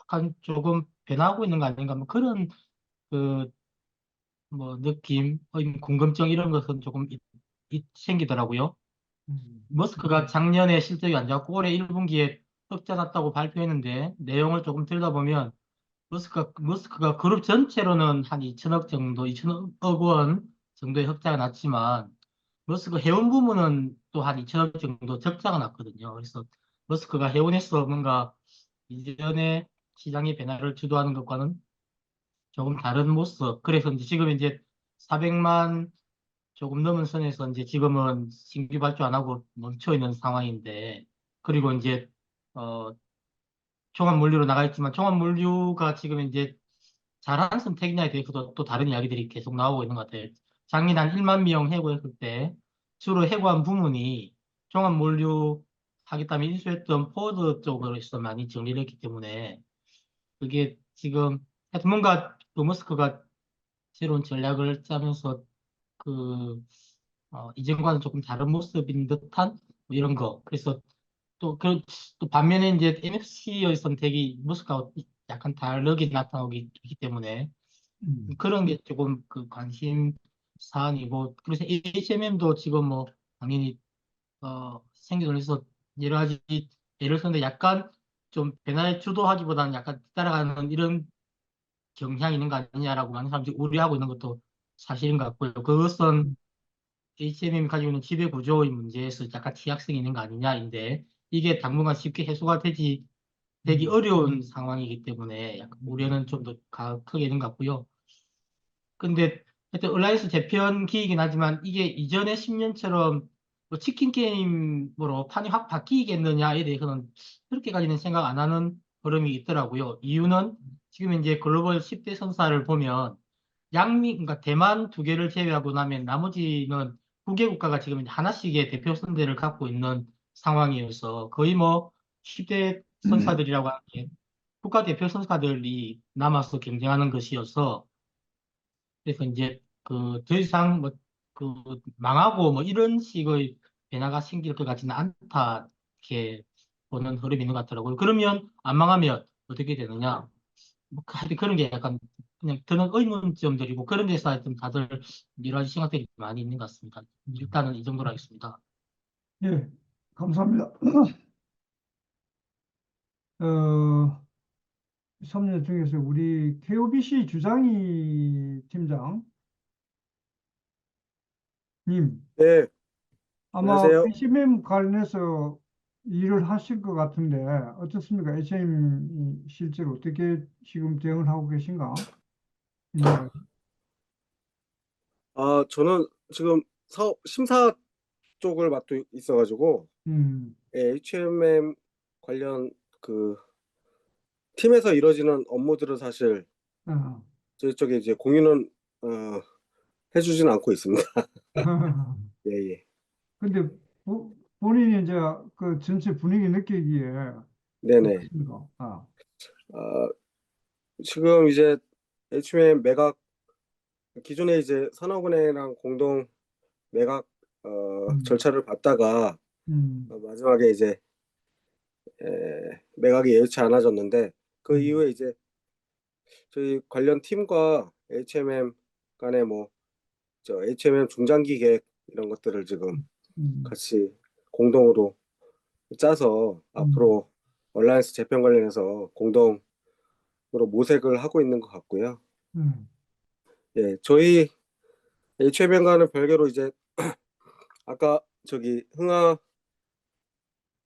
약간 조금 변하고 있는 거 아닌가 뭐 그런 그 뭐 느낌, 궁금증 이런 것은 조금 생기더라고요. 머스크가 작년에 실적이 안 좋았고 올해 1분기에 흑자 났다고 발표했는데 내용을 조금 들여다보면 머스크가 그룹 전체로는 한 2천억 정도, 2천억 원 정도의 흑자가 났지만 머스크 해운 부문은 또 한 2천억 정도 적자가 났거든요. 그래서 머스크가 해운에서 뭔가 이전에 시장의 변화를 주도하는 것과는 조금 다른 모습. 그래서 이제 지금 이제 400만 조금 넘은 선에서 이제 지금은 신규 발주 안 하고 멈춰 있는 상황인데, 그리고 이제, 어, 종합물류로 나가 있지만 종합물류가 지금 이제 잘한 선택이냐에 대해서도 또 다른 이야기들이 계속 나오고 있는 것 같아요. 작년 한 1만 명 해고했을 때 주로 해고한 부문이 종합물류 하겠다면 인수했던 포드 쪽으로서 많이 정리를 했기 때문에 그게 지금 하여튼 뭔가 머스크가 새로운 전략을 짜면서 그 이전과는 조금 다른 모습인 듯한 뭐 이런 거. 그래서 또 반면에 이제 MFC의 선택이 머스크가 약간 다르게 나타나고 있기 때문에 그런 게 조금 그 관심 사안이고 그래서 HMM도 지금 뭐 당연히 생겨서 해서 여러 가지 예를 들는데 약간 좀 변화에 주도하기보다는 약간 따라가는 이런 경향이 있는 거 아니냐라고 많은 사람들이 우려하고 있는 것도 사실인 것 같고요. 그것은 HMM이 가지고 있는 지배 구조의 문제에서 약간 취약성이 있는 거 아니냐인데 이게 당분간 쉽게 해소가 되기 어려운 상황이기 때문에 약간 우려는 좀 더 크게 있는 것 같고요. 근데 하여튼 얼라이언스 재편 기이긴 하지만 이게 이전의 10년처럼 뭐 치킨 게임으로 판이 확 바뀌겠느냐에 대해서는 그렇게까지는 생각 안 하는 흐름이 있더라고요. 이유는 지금 이제 글로벌 10대 선사를 보면 그러니까 대만 두 개를 제외하고 나면 나머지는 9개 국가가 지금 이제 하나씩의 대표 선대를 갖고 있는 상황이어서 거의 뭐 10대 선사들이라고 하는 게 국가 대표 선수들이 남아서 경쟁하는 것이어서 그래서 이제 더 이상 뭐 그 망하고 뭐 이런 식의 변화가 생길 것 같지는 않다 이렇게 보는 흐름이 있는 것 같더라고요. 그러면 안 망하면 어떻게 되느냐? 뭐 하여튼 그런 게 약간 그냥 드는 의문점들이고 그런 데서 하여튼 다들 여러 가지 생각들이 많이 있는 것 같습니다. 일단은 이 정도로 하겠습니다. 예, 감사합니다. 어, 3년 중에서 우리 KOBC 주장희 팀장님, 네, 아마 안녕하세요. HMM 관련해서 일을 하실 것 같은데 어떻습니까? HM이 실제로 어떻게 지금 대응을 하고 계신가? 네. 저는 지금 사업 심사 쪽을 맡고 있어가지고 음, HMM 관련 그 팀에서 이루어지는 업무들은 사실 아, 저희 쪽에 이제 공유는 어, 해주진 않고 있습니다. 예, 예. 근데 본인이 이제 그 전체 분위기 느끼기에 네네. 어떻습니까? 아, 아, 지금 이제 HMM 매각 기존에 이제 산업은행이랑 공동 매각 음, 절차를 밟다가 음, 마지막에 이제 매각이 예의치 않아졌는데 그 음, 이후에 이제 저희 관련 팀과 HMM 간에 뭐 저 HMM 중장기 계획 이런 것들을 지금 음, 같이 공동으로 짜서 음, 앞으로 얼라이언스 재편 관련해서 공동으로 모색을 하고 있는 것 같고요. 음, 예, 저희 HMM과는 별개로 이제 아까 저기 흥하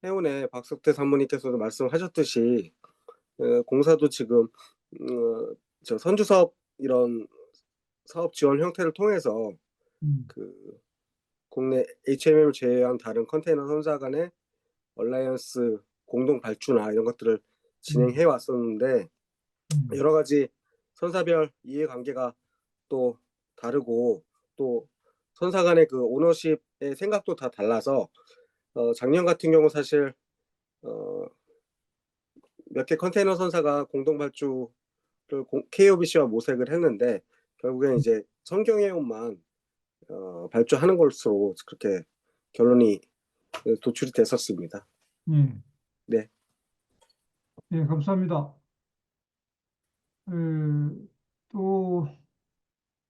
해운의 박석태 산모님께서도 말씀하셨듯이 공사도 지금 저 선주 사업 이런 사업 지원 형태를 통해서 음, 그 국내 HMM을 제외한 다른 컨테이너 선사 간의 얼라이언스 공동 발주나 이런 것들을 음, 진행해 왔었는데 음, 여러 가지 선사별 이해관계가 또 다르고 또 선사 간의 그 오너십의 생각도 다 달라서 작년 같은 경우 사실 어, 몇 개 컨테이너 선사가 공동 발주를 KOBC와 모색을 했는데 결국엔 이제 성경해운만 발주하는 것으로 그렇게 결론이 도출이 됐었습니다. 예, 네. 예, 감사합니다. 에, 또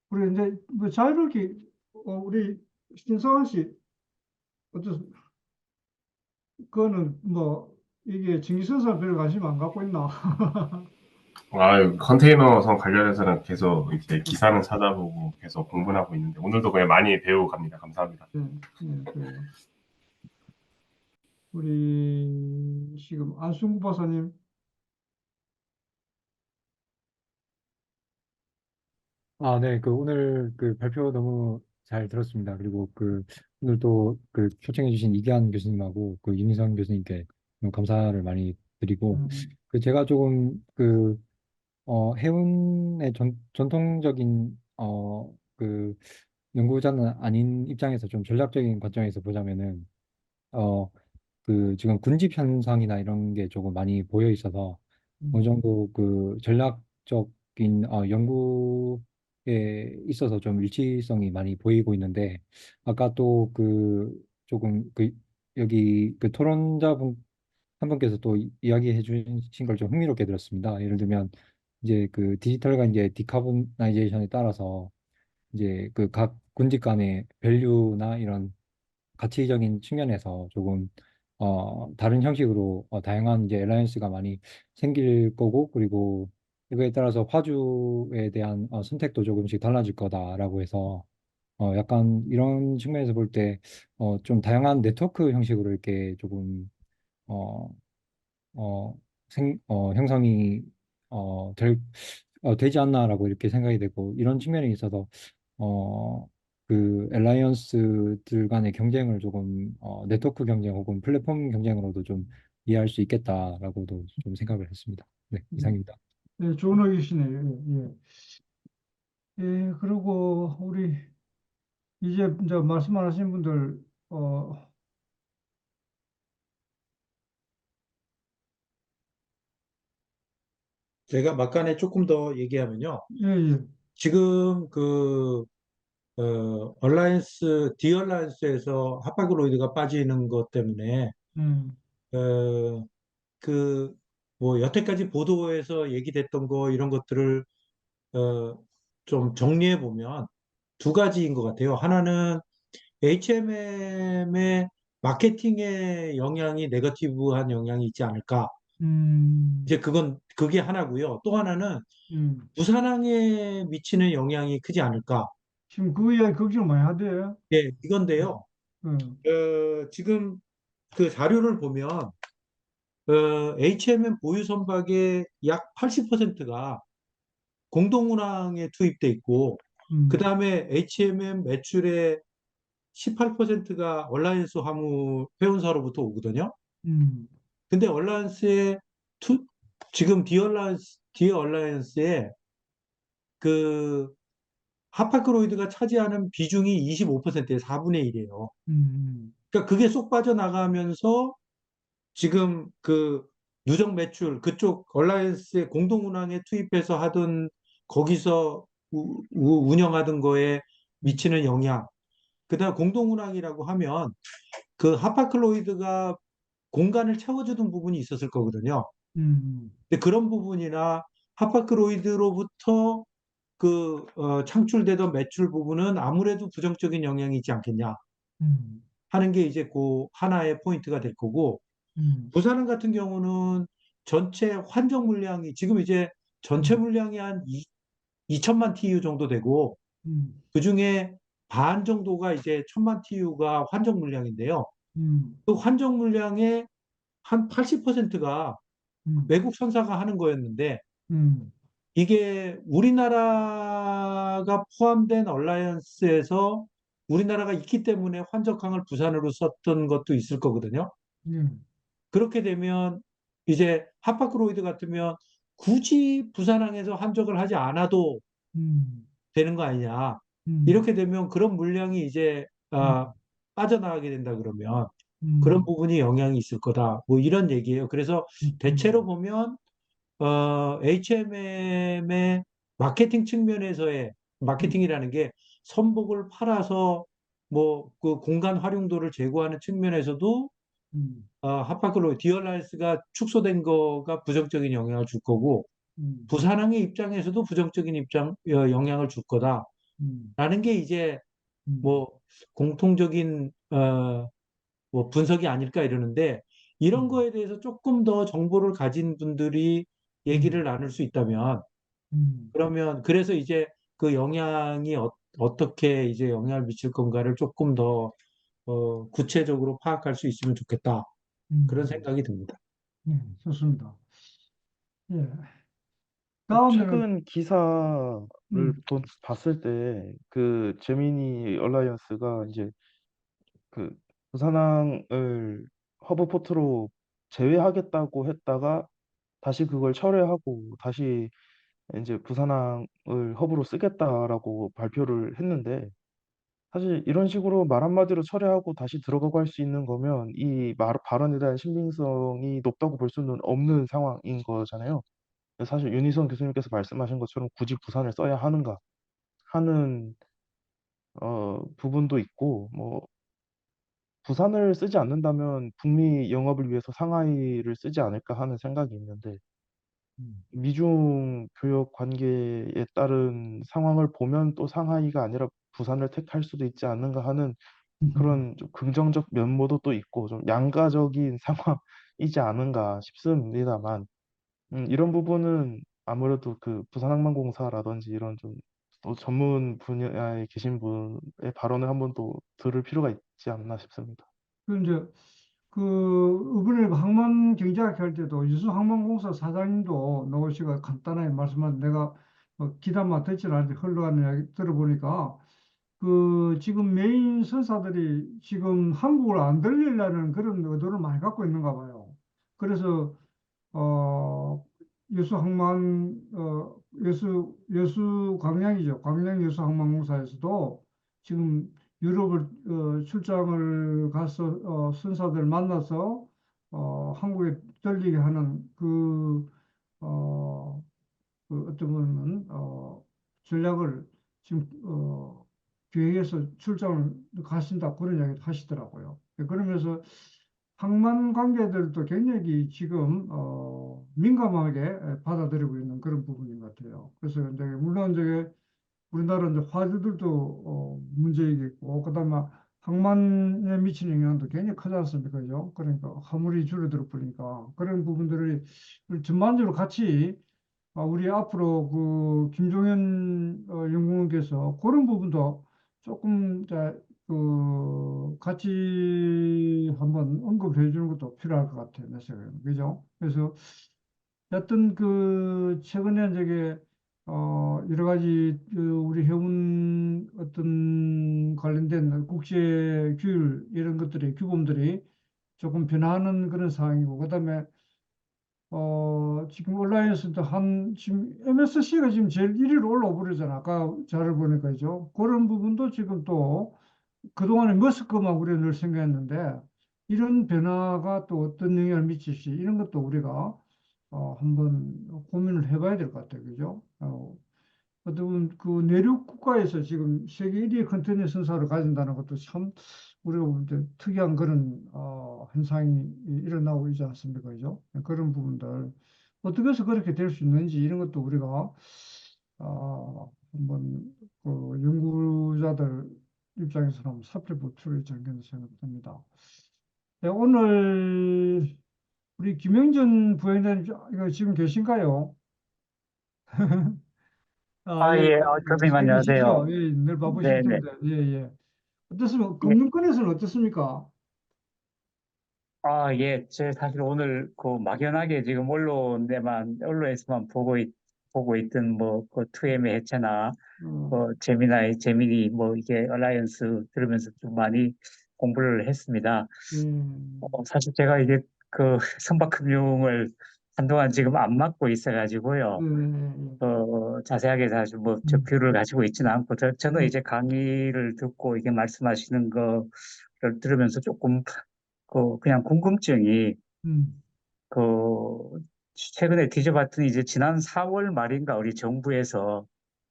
우리 이제 뭐 자유롭게 우리 신성환 씨 어떻습니까? 그거는 뭐 이게 증기선사 별로 관심 안 갖고 있나? 컨테이너선 관련해서는 계속 이제 기사는 찾아보고 계속 공부는 하고 있는데 오늘도 그냥 많이 배우고 갑니다. 감사합니다. 예, 예, 그래요. 우리 지금 안승구 박사님, 아, 네. 오늘 발표 너무 잘 들었습니다. 그리고 오늘 또 초청해주신 이기환 교수님하고 윤희성 교수님께 너무 감사를 많이 드리고, 음, 제가 조금 해운의 전통적인, 연구자는 아닌 입장에서 좀 전략적인 관점에서 보자면은, 어, 지금 군집 현상이나 이런 게 조금 많이 보여 있어서 어느 음, 정도 전략적인 연구에 있어서 좀 일치성이 많이 보이고 있는데 아까 또 조금 여기 토론자분 한 분께서 또 이야기해 주신 걸 좀 흥미롭게 들었습니다. 예를 들면 이제 디지털과 이제 디카보나이제이션에 따라서 이제 각 군집 간의 밸류나 이런 가치적인 측면에서 조금 다른 형식으로 다양한 이제 엘라이언스가 많이 생길 거고 그리고 이거에 따라서 화주에 대한 선택도 조금씩 달라질 거다라고 해서 약간 이런 측면에서 볼 때 좀 다양한 네트워크 형식으로 이렇게 조금 어, 형성이 되지 않나라고 이렇게 생각이 되고 이런 측면에 있어서 어, 엘라이언스들 간의 경쟁을 조금 네트워크 경쟁 혹은 플랫폼 경쟁으로도 좀 이해할 수 있겠다라고도 좀 생각을 했습니다. 네, 음. 이상입니다. 예, 좋은 의견이시네요. 예, 예. 예, 그리고 우리 이제 말씀 안 하신 분들, 제가 막간에 조금 더 얘기하면요. 예, 예, 지금 디얼라이언스에서 하파글로이드가 빠지는 것 때문에, 음, 어, 뭐, 여태까지 보도에서 얘기됐던 거, 이런 것들을, 어, 좀 정리해 보면 두 가지인 것 같아요. 하나는 HMM의 마케팅에 영향이, 네거티브한 영향이 있지 않을까. 음, 이제 그게 하나고요. 또 하나는 음. 부산항에 미치는 영향이 크지 않을까. 지금 그 이야기 걱정 많이 하대요. 네, 이건데요. 음, 지금 그 자료를 보면, HMM 보유 선박의 약 80%가 공동운항에 투입돼 있고, 그 음, 다음에 HMM 매출의 18%가 얼라이언스 화물 회원사로부터 오거든요. 음, 근데 투, 지금 디얼라이언스의 그 하파크로이드가 차지하는 비중이 25%에 4분의 1이에요. 음, 그러니까 그게 쏙 빠져나가면서 지금 그 누적 매출 그쪽 얼라이언스의 공동 운항에 투입해서 하던 거기서 운영하던 거에 미치는 영향. 그다음 공동 운항이라고 하면 그 하파클로이드가 공간을 채워주던 부분이 있었을 거거든요. 음, 근데 그런 부분이나 하파크로이드로부터 창출되던 매출 부분은 아무래도 부정적인 영향이 있지 않겠냐 음, 하는 게 이제 그 하나의 포인트가 될 거고, 음, 부산항 같은 경우는 전체 환적 물량이 지금 이제 전체 음, 물량이 한 2천만 TU 정도 되고, 음, 그 중에 반 정도가 이제 1,000만 TU가 환적 물량인데요. 음, 그 환적 물량의 한 80%가 음, 외국 선사가 하는 거였는데, 음, 이게 우리나라가 포함된 얼라이언스에서 우리나라가 있기 때문에 환적항을 부산으로 썼던 것도 있을 거거든요. 음, 그렇게 되면 이제 하파크로이드 같으면 굳이 부산항에서 환적을 하지 않아도 음, 되는 거 아니냐. 음, 이렇게 되면 그런 물량이 이제 음, 빠져나가게 된다 그러면 그런 음, 부분이 영향이 있을 거다. 뭐 이런 얘기예요. 그래서 대체로 보면 H&M의 마케팅 측면에서의 마케팅이라는 게 선복을 팔아서 뭐 그 공간 활용도를 제고하는 측면에서도 음, 하파클로 디얼라이스가 축소된 거가 부정적인 영향을 줄 거고, 음, 부산항의 입장에서도 부정적인 영향을 줄 거다라는 음, 게 이제 음, 뭐 공통적인 뭐 분석이 아닐까 이러는데, 이런 음, 거에 대해서 조금 더 정보를 가진 분들이 얘기를 음, 나눌 수 있다면, 음, 그러면 그래서 이제 그 영향이 떻게 이제 영향을 미칠 건가를 조금 더 구체적으로 파악할 수 있으면 좋겠다. 그런 음, 생각이 듭니다. 예, 좋습니다. 예, 다음에는, 최근 기사를 음, 봤을 때 그 제미니 얼라이언스가 이제 그 부산항을 허브 포트로 제외하겠다고 했다가 다시 그걸 철회하고 다시 이제 부산항을 허브로 쓰겠다라고 발표를 했는데, 사실 이런 식으로 말 한마디로 철회하고 다시 들어가고 할 수 있는 거면 이 발언에 대한 신빙성이 높다고 볼 수는 없는 상황인 거잖아요. 사실 윤희선 교수님께서 말씀하신 것처럼 굳이 부산을 써야 하는가 하는 부분도 있고, 뭐 부산을 쓰지 않는다면 북미 영업을 위해서 상하이를 쓰지 않을까 하는 생각이 있는데, 음, 미중 교역 관계에 따른 상황을 보면 또 상하이가 아니라 부산을 택할 수도 있지 않는가 하는 그런 좀 긍정적 면모도 또 있고 좀 양가적인 상황이지 않은가 싶습니다만, 이런 부분은 아무래도 그 부산항만공사라든지 이런 좀 또 전문 분야에 계신 분의 발언을 한번 또 들을 필요가 있지 않나 싶습니다. 그 이제 이번에 항만 경제학 할 때도 유수항만공사 사장님도 나오시고 간단하게 말씀한 내가 기다마 듣질 않는데 흘러가는 이야기 들어보니까 지금 메인 선사들이 지금 한국을 안 들리려는 그런 의도를 많이 갖고 있는가 봐요. 그래서 어, 여수 광양이죠. 광양 여수항만공사에서도 지금 유럽을 출장을 가서 선사들 만나서 한국에 들리게 하는 어, 어떤 거는 전략을 지금 기획해서 출장을 가신다 그런 이야기 하시더라고요. 그러면서 항만 관계들도 굉장히 지금 민감하게 받아들이고 있는 그런 부분인 것 같아요. 그래서 이제 물론 이제 우리나라 이제 화주들도 문제이겠고, 그다음에 항만에 미치는 영향도 굉장히 크지 않습니까? 그죠? 그러니까 화물이 줄어들어 버리니까 그런 부분들을 전반적으로 같이 우리 앞으로 김종현 연구원께서 그런 부분도 조금 같이 한번 언급을 해주는 것도 필요할 것 같아요. 내 생각에는. 그죠? 그래서 여튼 최근에 저게 여러 가지 우리 해운 어떤 관련된 국제 규율 이런 것들이 규범들이 조금 변화하는 그런 상황이고, 그다음에 지금 온라인에서도 지금 MSC가 지금 제일 1위로 올라오버리잖아. 아까 자료 보니까, 죠 그런 부분도 지금 또 그동안에 머스크만 우리가 늘 생각했는데, 이런 변화가 또 어떤 영향을 미칠지, 이런 것도 우리가 한번 고민을 해봐야 될 것 같아요. 그죠? 어떻게 보면 그 내륙 국가에서 지금 세계 1위 컨테이너 선사를 가진다는 것도 참 우리가 볼 때 특이한 그런 현상이 일어나고 있지 않습니까? 그죠? 그런 부분들 어떻게 해서 그렇게 될 수 있는지 이런 것도 우리가 한번 그 연구자들 입장에서 한번 살펴볼 필요가 있지 않겠나 생각합니다. 네, 오늘 우리 김영준 부회장님 이거 지금 계신가요? 예, 교수님 잘 계시죠? 안녕하세요. 예, 늘 바쁘실 네네. 텐데, 예, 예. 어떻습니까? 예. 금융권에서는 어떻습니까? 예. 제 사실 오늘 그 막연하게 지금 언론에서만 보고 있던 그 2M의 해체나, 어, 재미니 이게 얼라이언스 들으면서 좀 많이 공부를 했습니다. 사실 제가 이게 그 선박금융을 한동안 지금 안 맡고 있어가지고요. 자세하게 사실 저 뷰를 가지고 있지는 않고, 저는 이제 강의를 듣고 이게 말씀하시는 거를 들으면서 조금 그냥 궁금증이 음, 그 최근에 뒤져봤더니 이제 지난 4월 말인가 우리 정부에서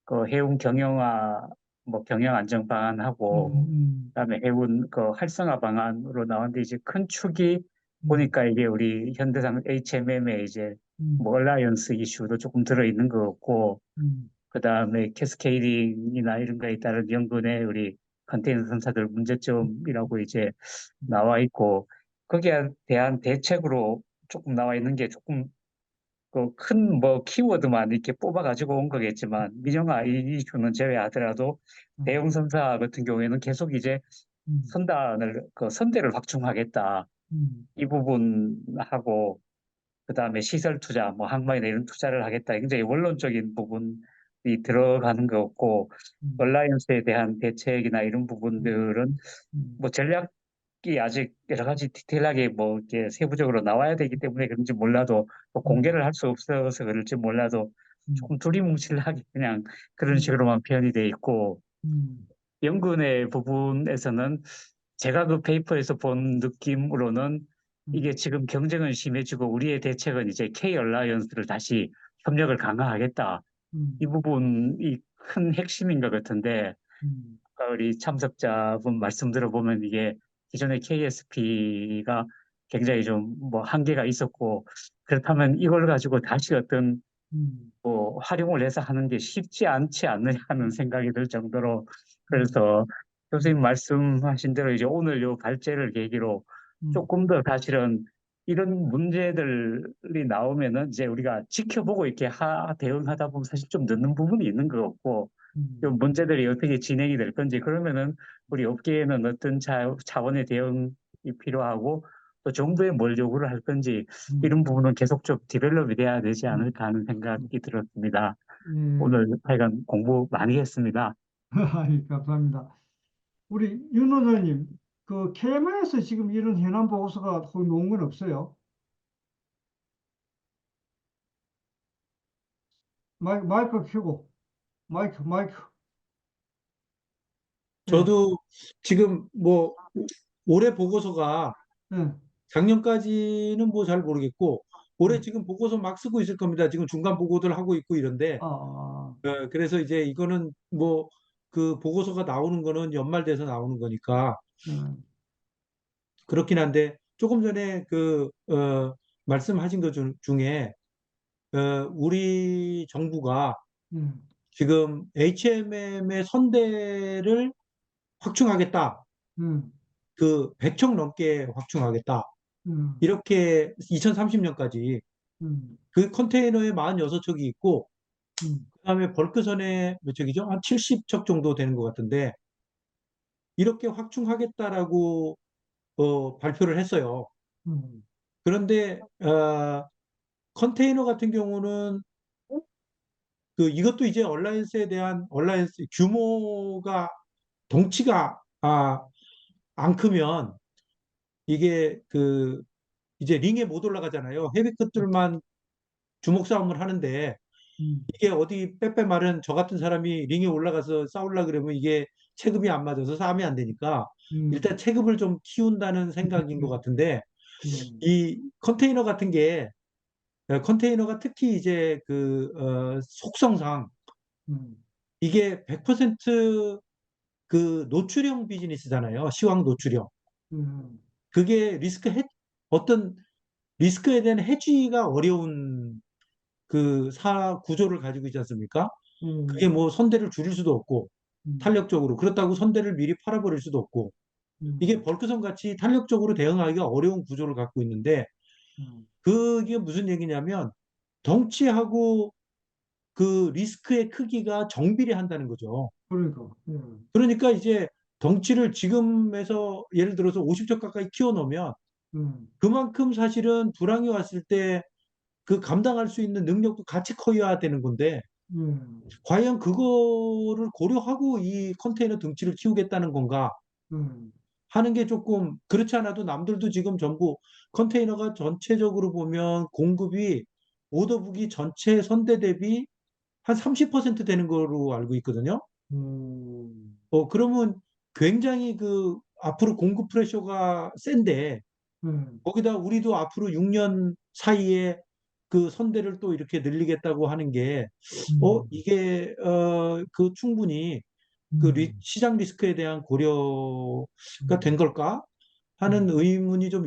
그 해운 경영화 경영 안정 방안하고 그다음에 해운 활성화 방안으로 나왔는데, 이제 큰 축이 보니까 이게 우리 현대상 HMM에 이제 얼라이언스 이슈도 조금 들어 있는 것 같고, 그다음에 캐스케이딩이나 이런 거에 따른 연근의 우리 컨테이너 선사들 문제점이라고 이제 나와 있고, 거기에 대한 대책으로 조금 나와 있는 게 조금 큰 키워드만 이렇게 뽑아가지고 온 거겠지만, 민영화 이슈는 제외하더라도 대형 선사 같은 경우에는 계속 이제 선대를 확충하겠다, 이 부분하고, 그다음에 시설 투자, 항만이나 이런 투자를 하겠다, 굉장히 원론적인 부분이 들어가는 것 같고, 얼라이언스에 대한 대책이나 이런 부분들은 전략이 아직 여러 가지 디테일하게 이렇게 세부적으로 나와야 되기 때문에 그런지 몰라도, 또 공개를 할 수 없어서 그럴지 몰라도 조금 두리뭉실하게 그냥 그런 식으로만 표현이 돼 있고, 연근의 부분에서는 제가 그 페이퍼에서 본 느낌으로는 이게 지금 경쟁은 심해지고 우리의 대책은 이제 K 얼라이언스를 다시 협력을 강화하겠다, 이 부분이 큰 핵심인 것 같은데, 우리 참석자분 말씀 들어보면 이게 기존의 KSP가 굉장히 좀 한계가 있었고, 그렇다면 이걸 가지고 다시 어떤 활용을 해서 하는 게 쉽지 않지 않느냐 하는 생각이 들 정도로, 그래서 교수님 말씀하신 대로 이제 오늘 요 발제를 계기로 조금 더 사실은 이런 문제들이 나오면은 이제 우리가 지켜보고 이렇게 대응하다 보면 사실 좀 늦는 부분이 있는 것 같고, 이 문제들이 어떻게 진행이 될 건지, 그러면은 우리 업계에는 어떤 차원의 대응이 필요하고, 또 정부에 뭘 요구를 할 건지, 이런 부분은 계속 좀 디벨롭이 돼야 되지 않을까 하는 생각이 들었습니다. 오늘 하여간 공부 많이 했습니다. 감사합니다. 우리 윤 원장님, 그 KMI에서 지금 이런 현안 보고서가 거의 놓은 건 없어요? 마이크 켜고, 마이크. 예, 저도 지금 올해 보고서가 예. 작년까지는 잘 모르겠고, 올해 음. 지금 보고서 막 쓰고 있을 겁니다. 지금 중간 보고들 하고 있고 이런데, 아, 그래서 이제 이거는 그 보고서가 나오는 거는 연말 돼서 나오는 거니까 예. 그렇긴 한데, 조금 전에 말씀하신 것 중에 우리 정부가 음, 지금 HMM의 선대를 확충하겠다. 음, 그 100척 넘게 확충하겠다. 음, 이렇게 2030년까지 음, 그 컨테이너에 46척이 있고, 음, 그다음에 벌크선에 몇 척이죠? 한 70척 정도 되는 것 같은데, 이렇게 확충하겠다라고 발표를 했어요. 음, 그런데 컨테이너 같은 경우는 이것도 이제 얼라이언스 규모가 덩치가 안 크면 이게 이제 링에 못 올라가잖아요. 헤비 것들만 주먹 싸움을 하는데 이게 어디 빼빼 마른 저 같은 사람이 링에 올라가서 싸우려 그러면 이게 체급이 안 맞아서 싸움이 안 되니까 일단 체급을 좀 키운다는 생각인 것 같은데 이 컨테이너 같은 게 컨테이너가 특히 이제 속성상 이게 100% 그 노출형 비즈니스잖아요. 시황 노출형. 그게 어떤 리스크에 대한 해지가 어려운 구조를 가지고 있지 않습니까? 그게 뭐 선대를 줄일 수도 없고 탄력적으로 그렇다고 선대를 미리 팔아버릴 수도 없고 이게 벌크선 같이 탄력적으로 대응하기가 어려운 구조를 갖고 있는데 그게 무슨 얘기냐면 덩치하고 그 리스크의 크기가 정비례한다는 거죠. 그러니까. 그러니까 이제 덩치를 지금에서 예를 들어서 50조 가까이 키워놓으면 그만큼 사실은 불황이 왔을 때 그 감당할 수 있는 능력도 같이 커야 되는 건데 과연 그거를 고려하고 이 컨테이너 덩치를 키우겠다는 건가 하는 게 조금 그렇지 않아도 남들도 지금 전부 컨테이너가 전체적으로 보면 공급이 오더북이 전체 선대 대비 한 30% 되는 거로 알고 있거든요. 그러면 굉장히 앞으로 공급 프레셔가 센데 거기다 우리도 앞으로 6년 사이에 그 선대를 또 이렇게 늘리겠다고 하는 게 이게 충분히 시장 리스크에 대한 고려가 된 걸까 하는 의문이 좀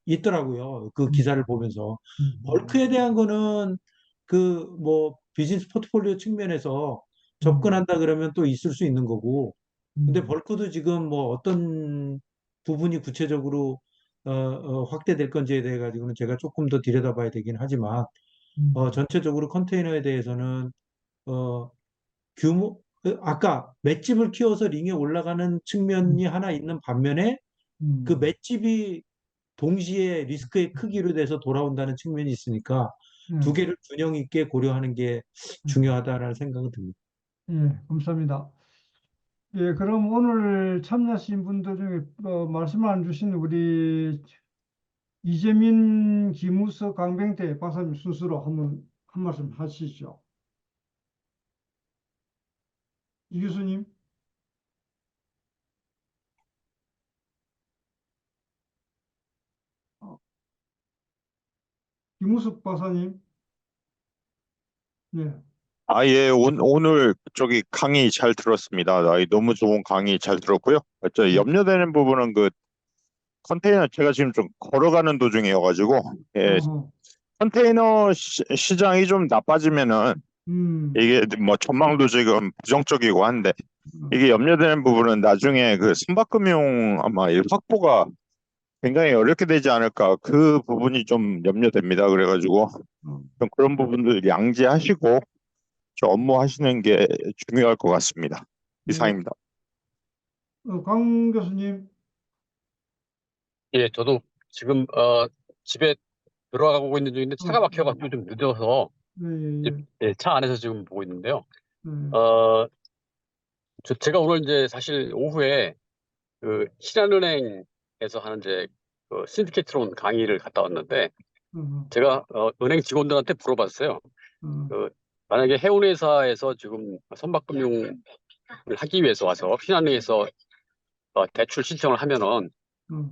있더라고요. 그 기사를 보면서. 벌크에 대한 거는 뭐 비즈니스 포트폴리오 측면에서 접근한다 그러면 또 있을 수 있는 거고. 근데 벌크도 지금 뭐 어떤 부분이 구체적으로 확대될 건지에 대해 가지고는 제가 조금 더 들여다봐야 되긴 하지만 전체적으로 컨테이너에 대해서는 아까 맷집을 키워서 링에 올라가는 측면이 하나 있는 반면에 그 맷집이 동시에 리스크의 크기로 돼서 돌아온다는 측면이 있으니까 두 개를 균형 있게 고려하는 게 중요하다라는 생각은 듭니다. 예, 감사합니다. 예, 그럼 오늘 참여하신 분들 중에 말씀 안 주신 우리 이재민, 김우석, 강병태 박사님 순서로 한 말씀 하시죠. 이 교수님. 김우석 박사님. 네. 예, 오늘 저기 강의 잘 들었습니다. 너무 좋은 강의 잘 들었고요. 염려되는 부분은 컨테이너 제가 지금 좀 걸어가는 도중이어가지고, 컨테이너 시장이 좀 나빠지면은 이게 뭐 전망도 지금 부정적이고 한데, 이게 염려되는 부분은 나중에 선박금융 아마 확보가 굉장히 어렵게 되지 않을까, 그 부분이 좀 염려됩니다. 그래가지고 좀 그런 부분들 양지하시고 저 업무 하시는 게 중요할 것 같습니다. 이상입니다. 강 교수님. 예, 저도 지금 집에 들어가고 있는 중인데 차가 막혀가지고 좀 늦어서 차 안에서 지금 보고 있는데요. 제가 오늘 이제 사실 오후에 신한은행에서 하는 이제 신디케이트론 강의를 갔다 왔는데 제가 은행 직원들한테 물어봤어요. 만약에 해운회사에서 지금 선박금융을 하기 위해서 와서 신한은행에서 대출 신청을 하면은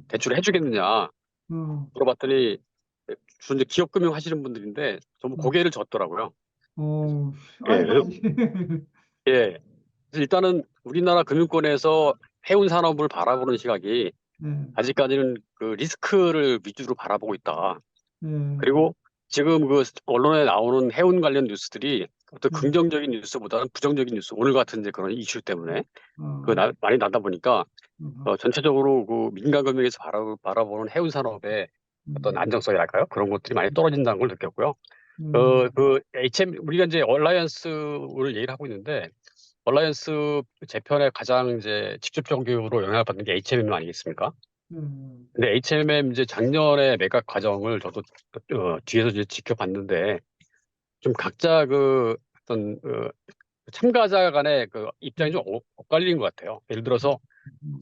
대출을 해주겠느냐 물어봤더니 주로 이제 기업금융 하시는 분들인데 전부 고개를 젓더라고요. 예. 그래서 일단은 우리나라 금융권에서 해운 산업을 바라보는 시각이 아직까지는 리스크를 위주로 바라보고 있다. 그리고 지금 언론에 나오는 해운 관련 뉴스들이 어떤 긍정적인 뉴스보다는 부정적인 뉴스, 오늘 같은 이제 그런 이슈 때문에 많이 나다 보니까 전체적으로 민간 금융에서 바라보는 해운 산업의 어떤 안정성이랄까요? 그런 것들이 많이 떨어진다는 걸 느꼈고요. 우리가 이제 얼라이언스를 얘기를 하고 있는데, 얼라이언스 재편에 가장 이제 직접적으로 영향을 받는 게 HMM 아니겠습니까? 근데 HMM 이제 작년에 매각 과정을 저도 뒤에서 이제 지켜봤는데, 좀 각자 어떤 참가자 간의 입장이 좀 엇갈린 것 같아요. 예를 들어서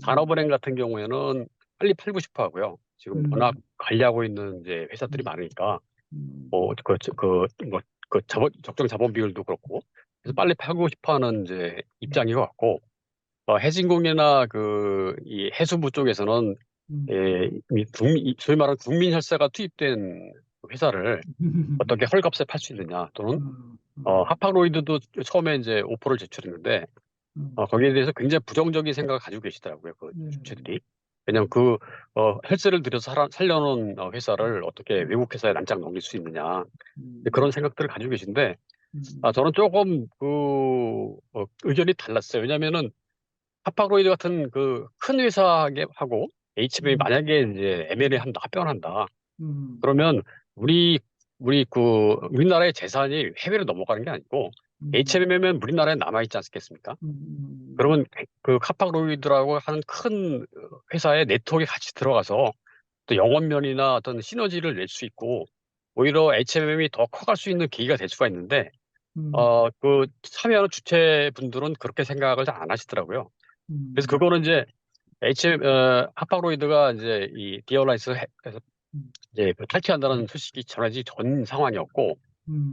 산업은행 같은 경우에는 빨리 팔고 싶어 하고요. 지금 워낙 관리하고 있는 이제 회사들이 많으니까 적정 자본 비율도 그렇고, 그래서 빨리 팔고 싶어 하는 이제 입장인 것 같고, 해진공이나 이 해수부 쪽에서는 소위 말하는 국민 혈세가 투입된 회사를 어떻게 헐값에 팔 수 있느냐, 또는 하파로이드도 처음에 이제 오퍼를 제출했는데 거기에 대해서 굉장히 부정적인 생각을 가지고 계시더라고요, 그 주체들이. 왜냐하면 헬스를 들여서 살려놓은 회사를 어떻게 외국 회사에 낭짝 넘길 수 있느냐, 그런 생각들을 가지고 계신데, 저는 조금 의견이 달랐어요. 왜냐면은 하파로이드 같은 큰 회사하고 HM이 만약에 이제 M&A 한다, 합병을 한다, 그러면 우리나라의 재산이 해외로 넘어가는 게 아니고 HMM은 우리나라에 남아있지 않겠습니까? 그러면 그 카파로이드라고 하는 큰 회사의 네트워크에 같이 들어가서 또 영업면이나 어떤 시너지를 낼 수 있고, 오히려 HMM이 더 커갈 수 있는 계기가 될 수가 있는데, 참여하는 주체분들은 그렇게 생각을 잘 안 하시더라고요. 그래서 그거는 이제 하파로이드가 이제 이 디어라이스에서 이제 탈퇴한다는 소식이 전해지기 전 상황이었고,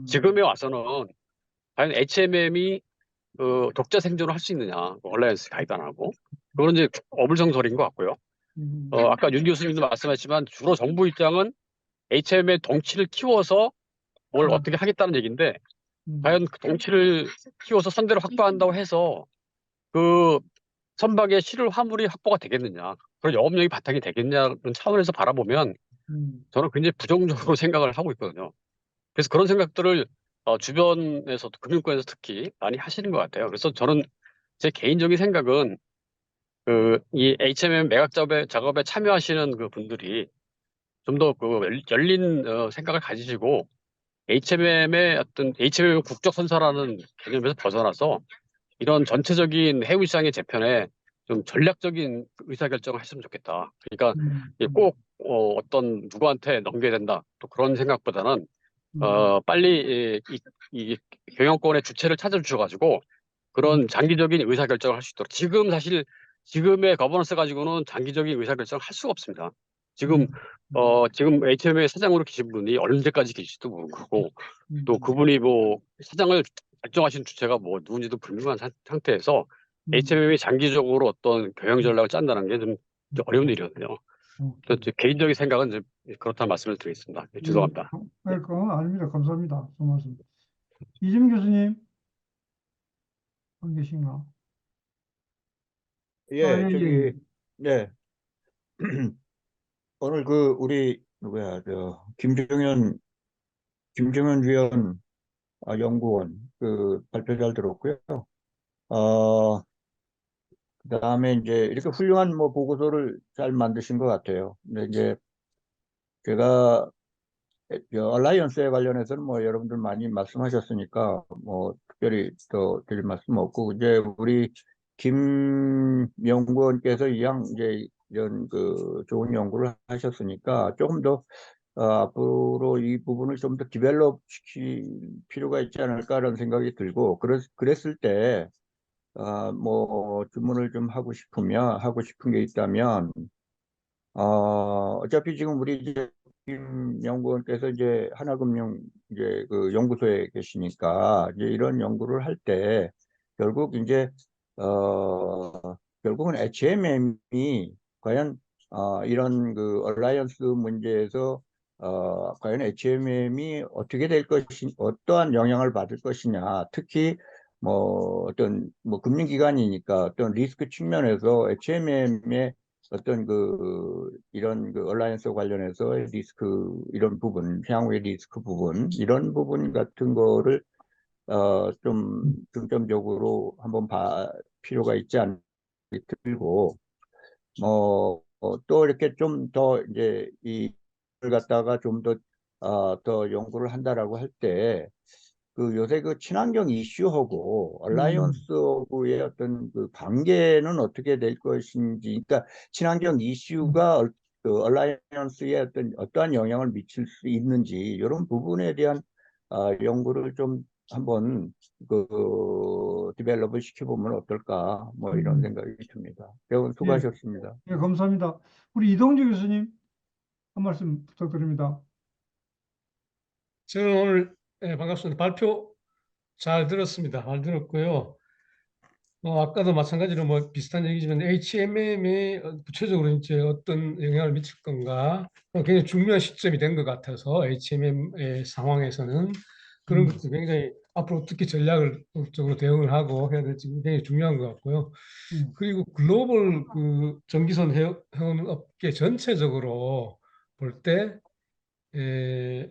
지금에 와서는 과연 HMM이 독자 생존을 할 수 있느냐, 얼라이언스 가입 안 하고, 그건 이제 어불성설인 것 같고요. 아까 윤 교수님도 말씀하셨지만 주로 정부 입장은 HMM의 덩치를 키워서 뭘 어떻게 하겠다는 얘기인데, 과연 그 덩치를 키워서 선대를 확보한다고 해서 그 선박의 실을 화물이 확보가 되겠느냐, 그런 영업력이 바탕이 되겠냐는 차원에서 바라보면 저는 굉장히 부정적으로 생각을 하고 있거든요. 그래서 그런 생각들을 주변에서도 금융권에서 특히 많이 하시는 것 같아요. 그래서 저는 제 개인적인 생각은 이 HMM 매각 작업에 참여하시는 그 분들이 좀 더 열린 생각을 가지시고 HMM의 국적 선사라는 개념에서 벗어나서 이런 전체적인 해외 시장의 재편에 좀 전략적인 의사결정을 했으면 좋겠다. 그러니까 꼭 어떤 누구한테 넘겨야 된다, 또 그런 생각보다는 빨리 이 경영권의 주체를 찾아주셔가지고 그런 장기적인 의사결정을 할 수 있도록. 지금의 거버넌스 가지고는 장기적인 의사결정을 할 수가 없습니다. 지금 HM의 사장으로 계신 분이 언제까지 계실지도 모르고, 또 그분이 사장을 결정하신 주체가 누군지도 불명한 상태에서 HMM이 장기적으로 어떤 경영 전략을 짠다는 게 좀 어려운 일이거든요. 그래서 제 개인적인 생각은 좀 그렇다는 말씀을 드리겠습니다. 죄송합니다. 그건 아닙니다. 감사합니다. 그 말씀. 이재명 교수님, 안 계신가? 예. 네. 오늘 우리 누구야, 김종현 위원 연구원 발표 잘 들었고요. 그다음에 이제 이렇게 훌륭한 보고서를 잘 만드신 것 같아요. 근데 이제 제가 얼라이언스에 관련해서는 여러분들 많이 말씀하셨으니까 특별히 더 드릴 말씀 없고, 이제 우리 김 연구원께서 이제 이런 좋은 연구를 하셨으니까 조금 더 앞으로 이 부분을 좀 더 디벨롭 시킬 필요가 있지 않을까라는 생각이 들고, 그랬을 때 질문을 좀 하고 싶은 게 있다면, 어차피 지금 우리 이제 김 연구원께서 이제 하나금융 이제 연구소에 계시니까 이제 이런 연구를 할 때 결국 이제 결국은 HMM이 과연 이런 얼라이언스 문제에서 과연 HMM이 어떻게 될 어떠한 영향을 받을 것이냐, 특히 어떤 금융기관이니까 어떤 리스크 측면에서 HMM의 어떤 이런 얼라이언스 관련해서 리스크, 이런 부분, 향후의 리스크 부분, 이런 부분 같은 거를 좀 중점적으로 한번 필요가 있지 않을까 들고, 또 이렇게 좀 더 이제 이걸 갖다가 좀 더 연구를 한다라고 할 때 요새 친환경 이슈하고 얼라이언스하고의 어떤 관계는 어떻게 될 것인지, 그러니까 친환경 이슈가 얼라이언스에 어떠한 영향을 미칠 수 있는지, 이런 부분에 대한 연구를 좀 한번 디벨롭을 시켜보면 어떨까, 이런 생각이 듭니다. 대원 수고하셨습니다. 예, 감사합니다. 우리 이동주 교수님 한 말씀 부탁드립니다. 저는 오늘 반갑습니다. 발표 잘 들었습니다. 잘 들었고요. 아까도 마찬가지로 뭐 비슷한 얘기지만 HMM이 구체적으로 이제 어떤 영향을 미칠 건가 굉장히 중요한 시점이 된 것 같아서 HMM의 상황에서는 그런 것도 굉장히 앞으로 어떻게 전략을 적으로 대응을 하고 해야 될지 굉장히 중요한 것 같고요. 그리고 글로벌 그 전기선 회원 업계 전체적으로 볼 때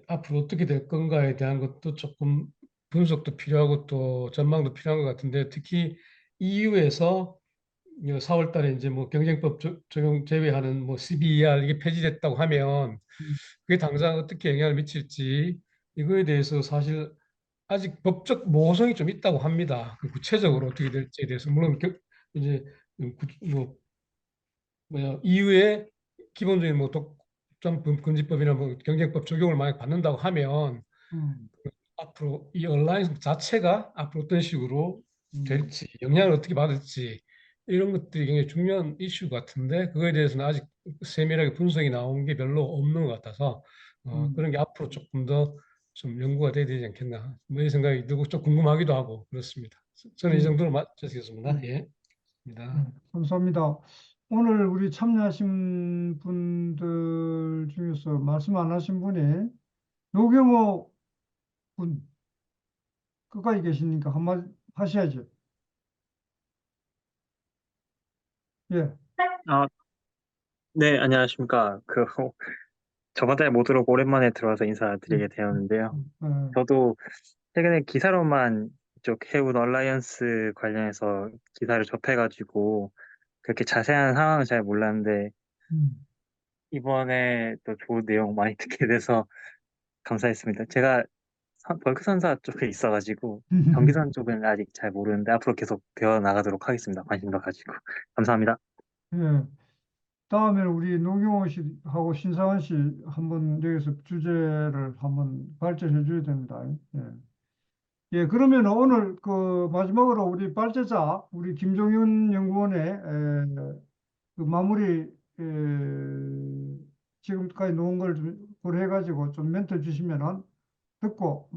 앞으로 어떻게 될 건가에 대한 것도 조금 분석도 필요하고 또 전망도 필요한 것 같은데 특히 EU에서 4월 달에 이제 뭐 경쟁법 적용 제외하는 뭐 CBER 이게 폐지됐다고 하면 그게 당장 어떻게 영향을 미칠지 이거에 대해서 사실 아직 법적 모호성이 좀 있다고 합니다. 그 구체적으로 어떻게 될지에 대해서 물론 이제 뭐 뭐야 EU의 기본적인 뭐 독점 금지법이나 뭐 경쟁법 적용을 만약 받는다고 하면 앞으로 이 얼라이언스 자체가 앞으로 어떤 식으로 될지 영향을 어떻게 받을지 이런 것들이 굉장히 중요한 이슈 같은데 그거에 대해서는 아직 세밀하게 분석이 나온 게 별로 없는 것 같아서 그런 게 앞으로 조금 더 좀 연구가 돼야 되지 않겠나 뭐 이 생각이 들고 좀 궁금하기도 하고 그렇습니다. 저는 이 정도로 마치겠습니다. 예. 감사합니다. 오늘 우리 참여하신 분들 중에서 말씀 안 하신 분이 노경호 분 끝까지 계시니까 한마디 하셔야죠. 예. 네, 안녕하십니까. 저번 달에 못 들어오고 오랜만에 들어와서 인사드리게 되었는데요. 저도 최근에 기사로만 이쪽 해운 얼라이언스 관련해서 기사를 접해가지고 그렇게 자세한 상황은 잘 몰랐는데 이번에 또 좋은 내용 많이 듣게 돼서 감사했습니다. 제가 벌크 선사 쪽에 있어가지고 전기선 쪽은 아직 잘 모르는데 앞으로 계속 배워나가도록 하겠습니다. 관심도 가지고. 감사합니다. 예. 다음에 우리 노경호 씨하고 신상원 씨 한번 여기서 주제를 한번 발제해 줘야 됩니다. 예. 예, 그러면 오늘 그 마지막으로 우리 발제자 우리 김종윤 연구원의 그 마무리 지금까지 놓은 걸 좀 고려해 가지고 좀 멘트 주시면은 듣고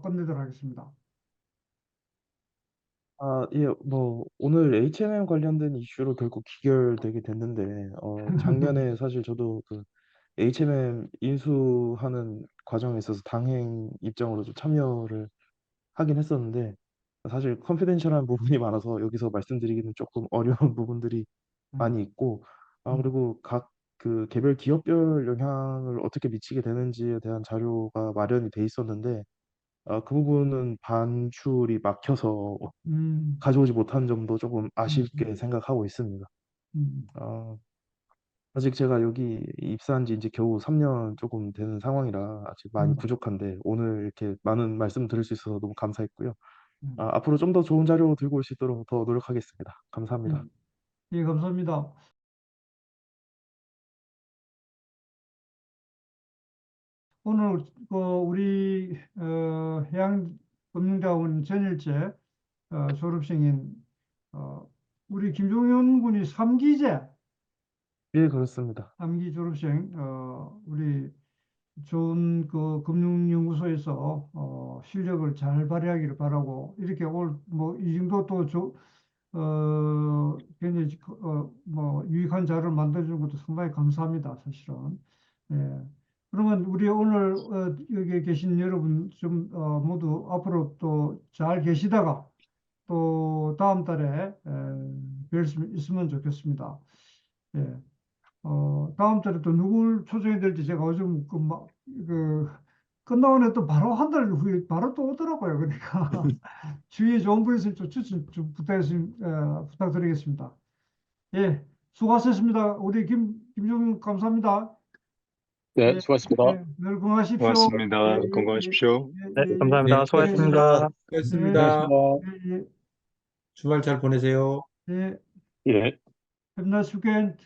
끝내도록 하겠습니다. 예, 뭐, 오늘 HMM 관련된 이슈로 결국 기결되게 됐는데, 작년에 사실 저도 그 HMM 인수하는 과정에 있어서 당행 입장으로 좀 참여를 하긴 했었는데, 사실 컨피덴셜한 부분이 많아서 여기서 말씀드리기는 조금 어려운 부분들이 많이 있고, 그리고 각 그 개별 기업별 영향을 어떻게 미치게 되는지에 대한 자료가 마련이 돼 있었는데, 그 부분은 반출이 막혀서 가져오지 못한 점도 조금 아쉽게 생각하고 있습니다. 아직 제가 여기 입사한 지 이제 겨우 3년 조금 되는 상황이라 아직 많이 부족한데 오늘 이렇게 많은 말씀 드릴 수 있어서 너무 감사했고요. 앞으로 좀 더 좋은 자료 들고 올 수 있도록 더 노력하겠습니다. 감사합니다. 예, 감사합니다. 오늘 우리 해양금융대학원 전일제 졸업생인 우리 김종현 군이 3기제 예, 그렇습니다. 3기 졸업생 우리 좋은 그 금융연구소에서 실력을 잘 발휘하기를 바라고 이렇게 뭐 이 정도 또 굉장히 뭐 유익한 자료를 만들어준 것도 상당히 감사합니다, 사실은. 예. 그러면 우리 오늘 여기 계신 여러분 좀 모두 앞으로 또 잘 계시다가 또 다음 달에 뵐 수 있으면 좋겠습니다. 예. 다음 달에 또 누굴 초청해야 될지 제가 요즘 끝나고 나서 또 바로 한 달 후에 바로 또 오더라고요. 그러니까 주위에 좋은 분 있으면 좀 추천 좀 부탁드리겠습니다. 예, 수고하셨습니다. 우리 김종윤 감사합니다. 네, 수고하셨습니다. 예, 늘 건강하십시오. 고맙습니다. 건강하십시오. 네, 감사합니다. 수고하셨습니다. 수고하셨습니다. 예, 주말 잘 보내세요. 예, 예. Have a nice weekend.